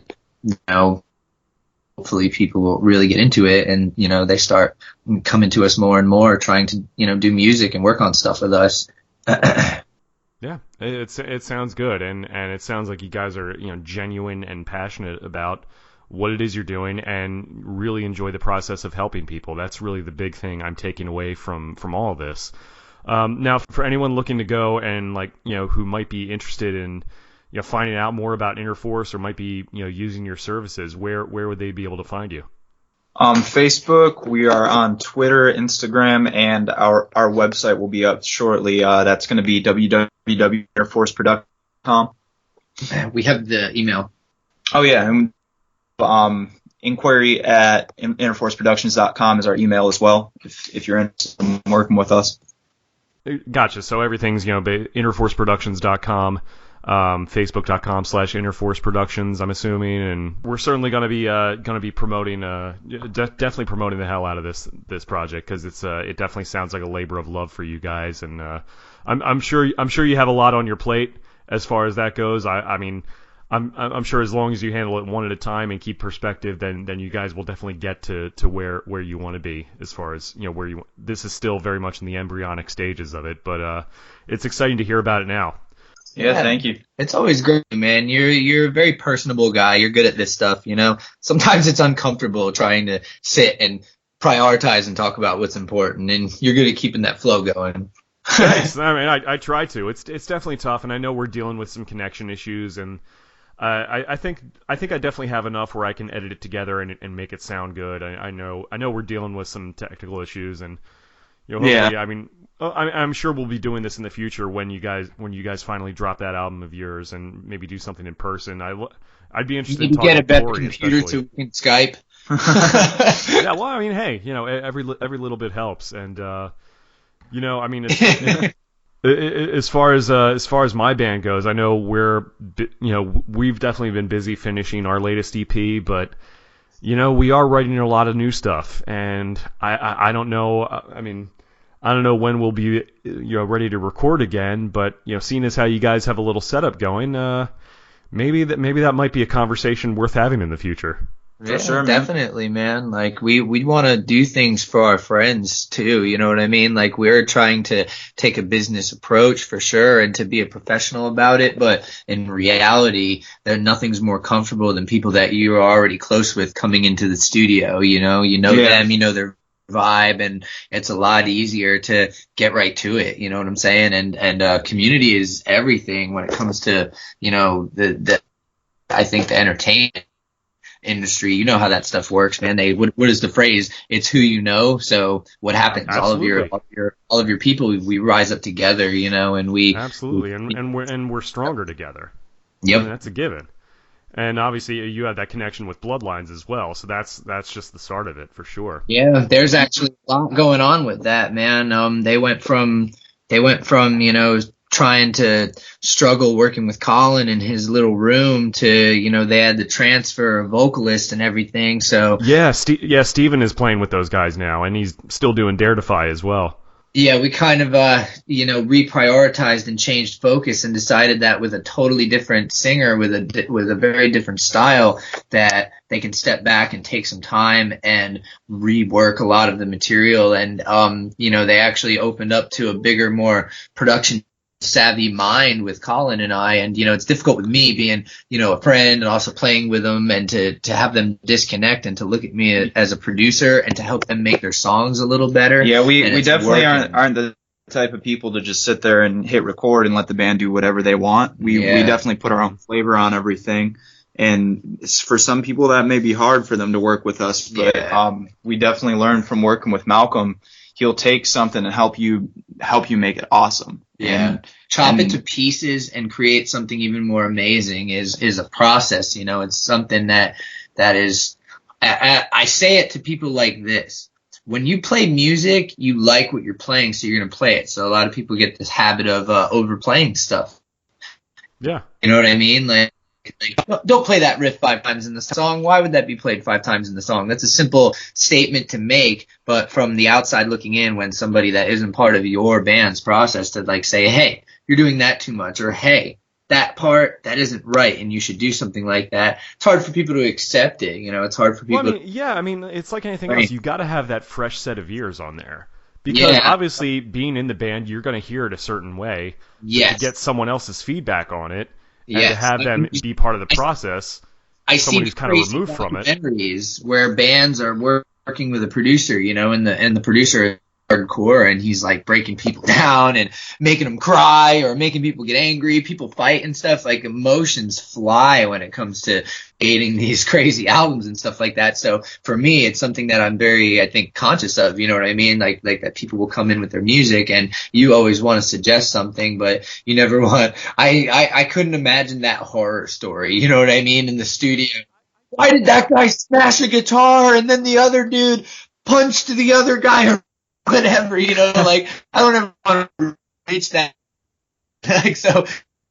B: hopefully people will really get into it, and, they start coming to us more and more, trying to, do music and work on stuff with us.
A: Yeah, it sounds good. And it sounds like you guys are, genuine and passionate about what it is you're doing, and really enjoy the process of helping people. That's really the big thing I'm taking away from all of this. Now, for anyone looking to go and who might be interested in finding out more about InterForce, or might be using your services, where would they be able to find you?
C: Facebook, we are on Twitter, Instagram, and our website will be up shortly. That's going to be www.interforceproductions.com.
B: We have the email.
C: Oh yeah, and inquiry at InterForceProductions.com is our email as well, if you're interested in working with us.
A: Gotcha. So everything's, InterForceProductions.com, Facebook.com/InterForce Productions, I'm assuming, and we're certainly going to be promoting, definitely promoting the hell out of this project, because it definitely sounds like a labor of love for you guys, and I'm sure you have a lot on your plate as far as that goes. I'm sure as long as you handle it one at a time and keep perspective, then you guys will definitely get to where you want to be, as far as this is still very much in the embryonic stages of it, but it's exciting to hear about it now.
C: Yeah, thank you.
B: It's always great, man. You're a very personable guy. You're good at this stuff, Sometimes it's uncomfortable trying to sit and prioritize and talk about what's important, and you're good at keeping that flow going.
A: Thanks. I try to. It's definitely tough, and I know we're dealing with some connection issues, and I think I definitely have enough where I can edit it together and make it sound good. I know we're dealing with some technical issues, and hopefully,
C: Yeah.
A: I mean, I'm sure we'll be doing this in the future when you guys finally drop that album of yours and maybe do something in person. I'd be interested in talking
B: get a better
A: to Corey,
B: computer
A: especially.
B: so we can Skype.
A: Yeah, well, I mean, hey, every little bit helps, and I mean, as far as my band goes, I know we've definitely been busy finishing our latest EP, but we are writing a lot of new stuff, and I don't know. I mean, I don't know when we'll be ready to record again, but seeing as how you guys have a little setup going, maybe that might be a conversation worth having in the future.
B: Yeah,
C: sure, man.
B: definitely, man. Like we want to do things for our friends too. You know what I mean? Like we're trying to take a business approach for sure and to be a professional about it. But in reality, nothing's more comfortable than people that you are already close with coming into the studio.
C: Yeah.
B: Them, their vibe, and it's a lot easier to get right to it. You know what I'm saying? And community is everything when it comes to, I think the entertainment industry. You know how that stuff works, man. What is the phrase? It's who you know. So what happens?
A: Absolutely.
B: All of your people, we rise up together, and we
A: Absolutely, and we're stronger together.
B: Yep.
A: I mean, that's a given. And obviously, you have that connection with bloodlines as well. So that's just the start of it for sure.
B: Yeah, there's actually a lot going on with that, man. They went from trying to struggle working with Colin in his little room to, they had to transfer a vocalist and everything. So
A: yeah, Steven is playing with those guys now, and he's still doing Dare Defy as well.
B: Yeah, we kind of, reprioritized and changed focus and decided that with a totally different singer with a very different style that they can step back and take some time and rework a lot of the material. And, they actually opened up to a bigger, more production savvy mind with Colin and I, and it's difficult with me being a friend and also playing with them, and to have them disconnect and to look at me as a producer and to help them make their songs a little better.
C: Yeah, we definitely aren't the type of people to just sit there and hit record and let the band do whatever they want. We definitely put our own flavor on everything, and for some people that may be hard for them to work with us, but we definitely learned from working with Malcolm. He'll take something and help you make it awesome.
B: Yeah. Chop it to pieces and create something even more amazing is a process. It's something that is, I say it to people like this. When you play music, you like what you're playing, so you're going to play it. So a lot of people get this habit of overplaying stuff.
A: Yeah.
B: You know what I mean? Like, don't play that riff 5 times in the song. Why would that be played 5 times in the song? That's a simple statement to make, but from the outside looking in, when somebody that isn't part of your band's process to say, hey, you're doing that too much, or hey, that part, that isn't right, and you should do something like that. It's hard for people to accept it. It's hard for people.
A: I mean, it's like anything else. You got to have that fresh set of ears on there. Because obviously, being in the band, you're going to hear it a certain way.
B: Yes.
A: To get someone else's feedback on it, and
B: yes.
A: to have them be part of the process, someone who's kind of removed from it.
B: Memories where bands are working with a producer, and the producer is hardcore, and he's like breaking people down and making them cry or making people get angry, people fight and stuff. Like emotions fly when it comes to creating these crazy albums and stuff like that. So for me, it's something that I'm very, I think, conscious of. You know what I mean? Like that people will come in with their music, and you always want to suggest something, but you never want. I couldn't imagine that horror story. You know what I mean? In the studio, why did that guy smash a guitar and then the other dude punched the other guy? Or whatever, I don't ever want to reach that. So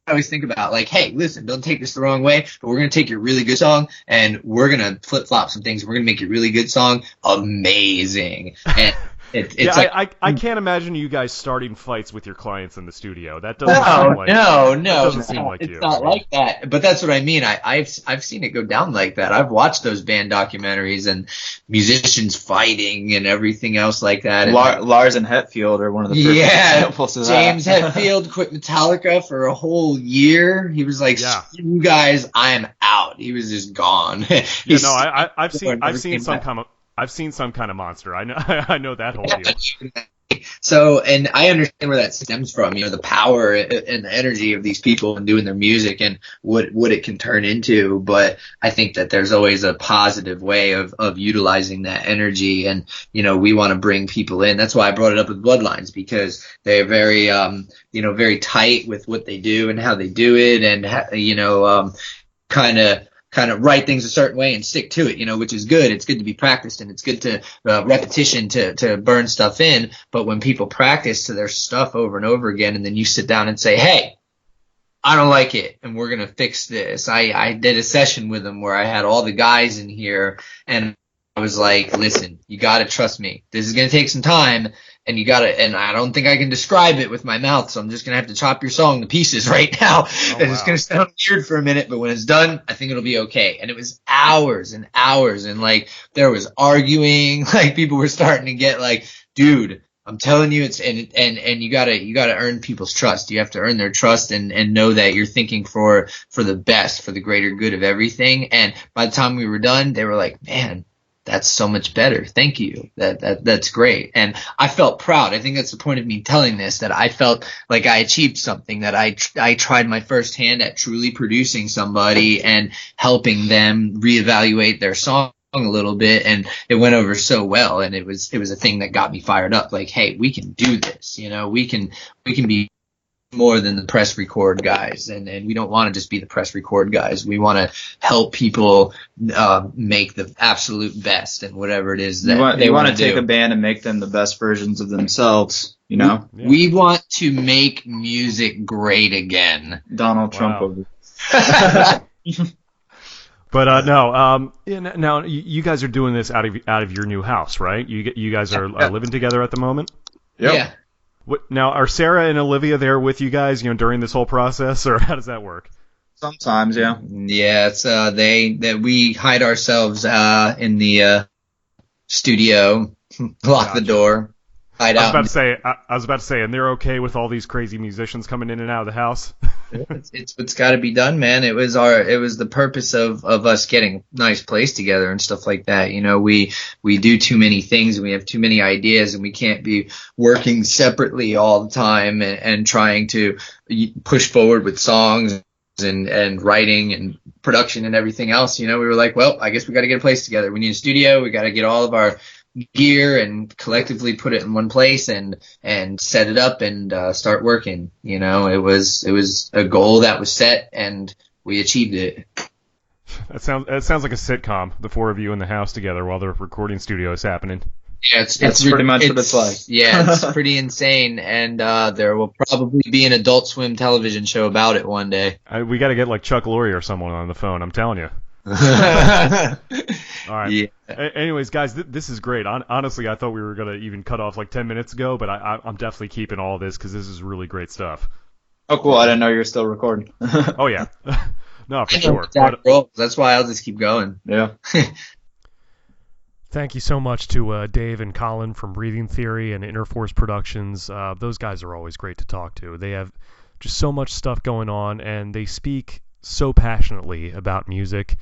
B: I always think about hey, listen, don't take this the wrong way, but we're going to take your really good song and we're going to flip flop some things. We're going to make your really good song amazing. And it's
A: I can't imagine you guys starting fights with your clients in the studio. That doesn't seem like
B: it's
A: you.
B: not like that. But that's what I mean. I've seen it go down like that. I've watched those band documentaries and musicians fighting and everything else like that.
C: Lars and Hetfield are one of the first examples of that.
B: James Hetfield quit Metallica for a whole year. He was like, "Screw you guys, I am out." He was just gone.
A: I've seen some kind of monster. I know that whole deal.
B: So, and I understand where that stems from, the power and the energy of these people and doing their music and what it can turn into. But I think that there's always a positive way of utilizing that energy. And, we want to bring people in. That's why I brought it up with Bloodlines, because they're very, very tight with what they do and how they do it. And, kind of write things a certain way and stick to it, which is good. It's good to be practiced, and it's good to repetition to burn stuff in. But when people practice to their stuff over and over again, and then you sit down and say, hey, I don't like it, and we're going to fix this. I did a session with them where I had all the guys in here, and I was like, listen, you got to trust me. This is going to take some time. And and I don't think I can describe it with my mouth, so I'm just going to have to chop your song to pieces right now. And it's going to sound weird for a minute, but when it's done, I think it'll be okay. And it was hours and hours, and there was arguing, people were starting to get dude, I'm telling you, it's, and you gotta earn people's trust. You have to earn their trust and know that you're thinking for the best, for the greater good of everything. And by the time we were done, they were like, man, that's so much better. Thank you. That's great. And I felt proud. I think that's the point of me telling this, that I felt like I achieved something, that I tried my first hand at truly producing somebody and helping them reevaluate their song a little bit, and it went over so well. And it was a thing that got me fired up. Hey, we can do this. We can be more than the press record guys, and we don't want to just be the press record guys. We want to help people make the absolute best and whatever it is that they want to
C: take a band and make them the best versions of themselves. Yeah.
B: We want to make music great again.
C: Donald Trump over.
A: But no, now you guys are doing this out of your new house, right? You guys are living together at the moment.
C: Yep.
B: Yeah.
A: Now, are Sarah and Olivia there with you guys, during this whole process, or how does that work?
C: Sometimes, yeah.
B: Yeah, it's we hide ourselves in the studio, lock the door, hide out.
A: I was about to say, and they're okay with all these crazy musicians coming in and out of the house?
B: It's what's got to be done, man. It was the purpose of us getting a nice place together and stuff like that. We do too many things, and we have too many ideas, and we can't be working separately all the time and trying to push forward with songs and writing and production and everything else. We were like, well, I guess we got to get a place together. We need a studio. We got to get all of our gear and collectively put it in one place and set it up and start working. It was a goal that was set, and we achieved it.
A: That sounds like a sitcom, the four of you in the house together while the recording studio is happening.
B: Yeah, it's pretty much what it's like. Yeah, it's pretty insane, and there will probably be an Adult Swim television show about it one day.
A: We got to get Chuck Lorre or someone on the phone, I'm telling you. All right. Yeah. Anyways, guys, this is great. Honestly, I thought we were going to even cut off 10 minutes ago, but I'm definitely keeping all this because this is really great stuff.
C: Oh, cool. I didn't know you were still recording.
A: Oh, yeah. No, for sure.
B: That's why I'll just keep going.
C: Yeah.
A: Thank you so much to Dave and Colin from Breathing Theory and InterForce Productions. Those guys are always great to talk to. They have just so much stuff going on, and they speak so passionately about music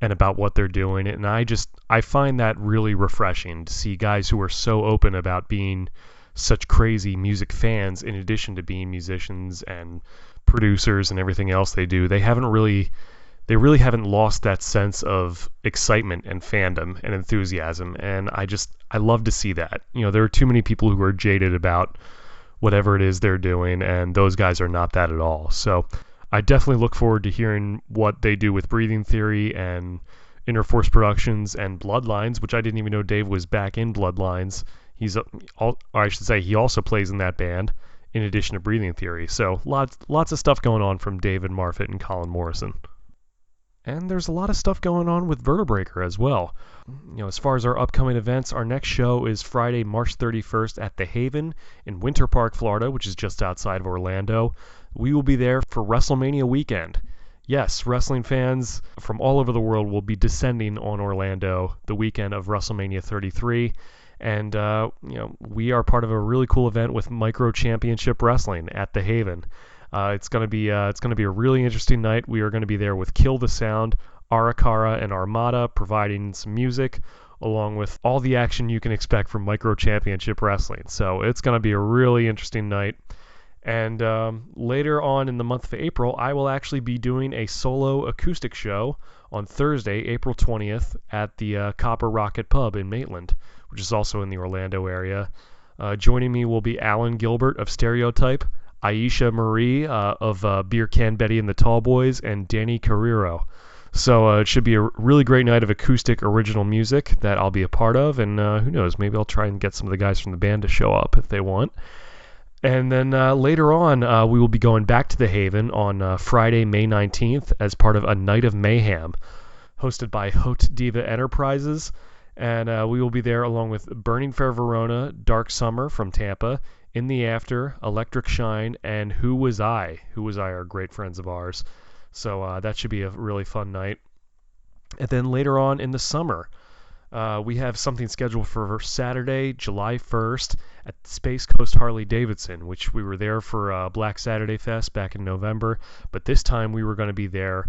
A: and about what they're doing, and I find that really refreshing to see guys who are so open about being such crazy music fans in addition to being musicians and producers and everything else they do. They really haven't lost that sense of excitement and fandom and enthusiasm, and I love to see that. There are too many people who are jaded about whatever it is they're doing, and those guys are not that at all. So I definitely look forward to hearing what they do with Breathing Theory and InterForce Productions and Bloodlines, which I didn't even know Dave was back in Bloodlines. He also plays in that band in addition to Breathing Theory. So lots of stuff going on from David Marfitt and Collin Morrison. And there's a lot of stuff going on with Vertebreaker as well. As far as our upcoming events, our next show is Friday, March 31st at The Haven in Winter Park, Florida, which is just outside of Orlando. We will be there for WrestleMania weekend. Yes, wrestling fans from all over the world will be descending on Orlando the weekend of WrestleMania 33. And, we are part of a really cool event with Micro Championship Wrestling at The Haven. It's going to be a really interesting night. We are going to be there with Kill the Sound, Arakara, and Armada providing some music, along with all the action you can expect from Micro Championship Wrestling. So it's going to be a really interesting night. And later on in the month of April, I will actually be doing a solo acoustic show on Thursday, April 20th, at the Copper Rocket Pub in Maitland, which is also in the Orlando area. Joining me will be Alan Gilbert of Stereotype, Aisha Marie of Beer Can Betty and the Tall Boys, and Danny Carrero. So it should be a really great night of acoustic original music that I'll be a part of, and who knows, maybe I'll try and get some of the guys from the band to show up if they want. And then later on, we will be going back to the Haven on Friday, May 19th, as part of a Night of Mayhem, hosted by Haute Diva Enterprises. And we will be there along with Burning Fair Verona, Dark Summer from Tampa, In the After, Electric Shine, and Who Was I? Who Was I are great friends of ours. So that should be a really fun night. And then later on in the summer, we have something scheduled for Saturday, July 1st at Space Coast Harley Davidson, which we were there for Black Saturday Fest back in November. But this time we were going to be there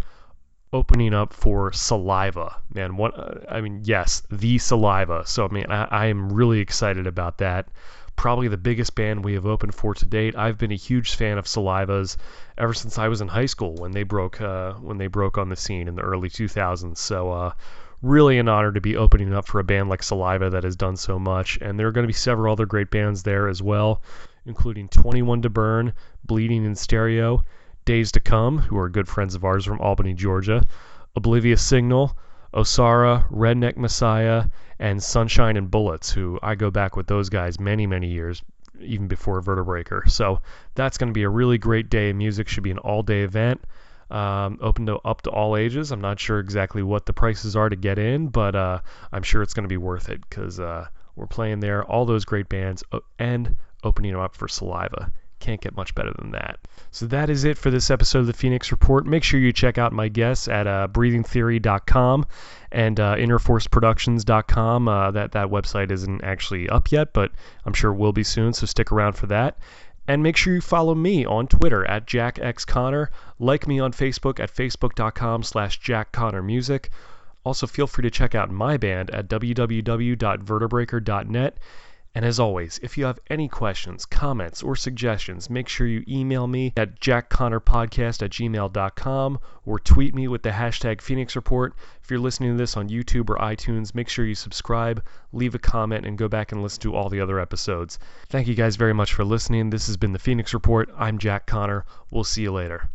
A: opening up for Saliva. Man, yes, the Saliva. So, I am really excited about that. Probably the biggest band we have opened for to date. I've been a huge fan of Saliva's ever since I was in high school when they broke on the scene in the early 2000s. So really an honor to be opening up for a band like Saliva that has done so much. And there are going to be several other great bands there as well, including 21 to Burn, Bleeding in Stereo, Days to Come, who are good friends of ours from Albany, Georgia, Oblivious Signal, Osara, Redneck Messiah, and Sunshine and Bullets, who I go back with those guys many, many years, even before Vertebreaker. So that's going to be a really great day of music. Should be an all-day event, open up to all ages. I'm not sure exactly what the prices are to get in, but I'm sure it's going to be worth it because we're playing there, all those great bands, and opening them up for Saliva. Can't get much better than that. So that is it for this episode of the Phoenix Report. Make sure you check out my guests at breathingtheory.com and InterForceProductions.com. That website isn't actually up yet, but I'm sure it will be soon, so stick around for that. And make sure you follow me on Twitter at JackXConnor. Like me on Facebook at facebook.com/JackConnorMusic. Also, feel free to check out my band at www.vertebreaker.net. And as always, if you have any questions, comments, or suggestions, make sure you email me at jackconnorpodcast@gmail.com or tweet me with the hashtag Phoenix Report. If you're listening to this on YouTube or iTunes, make sure you subscribe, leave a comment, and go back and listen to all the other episodes. Thank you guys very much for listening. This has been the Phoenix Report. I'm Jack Connor. We'll see you later.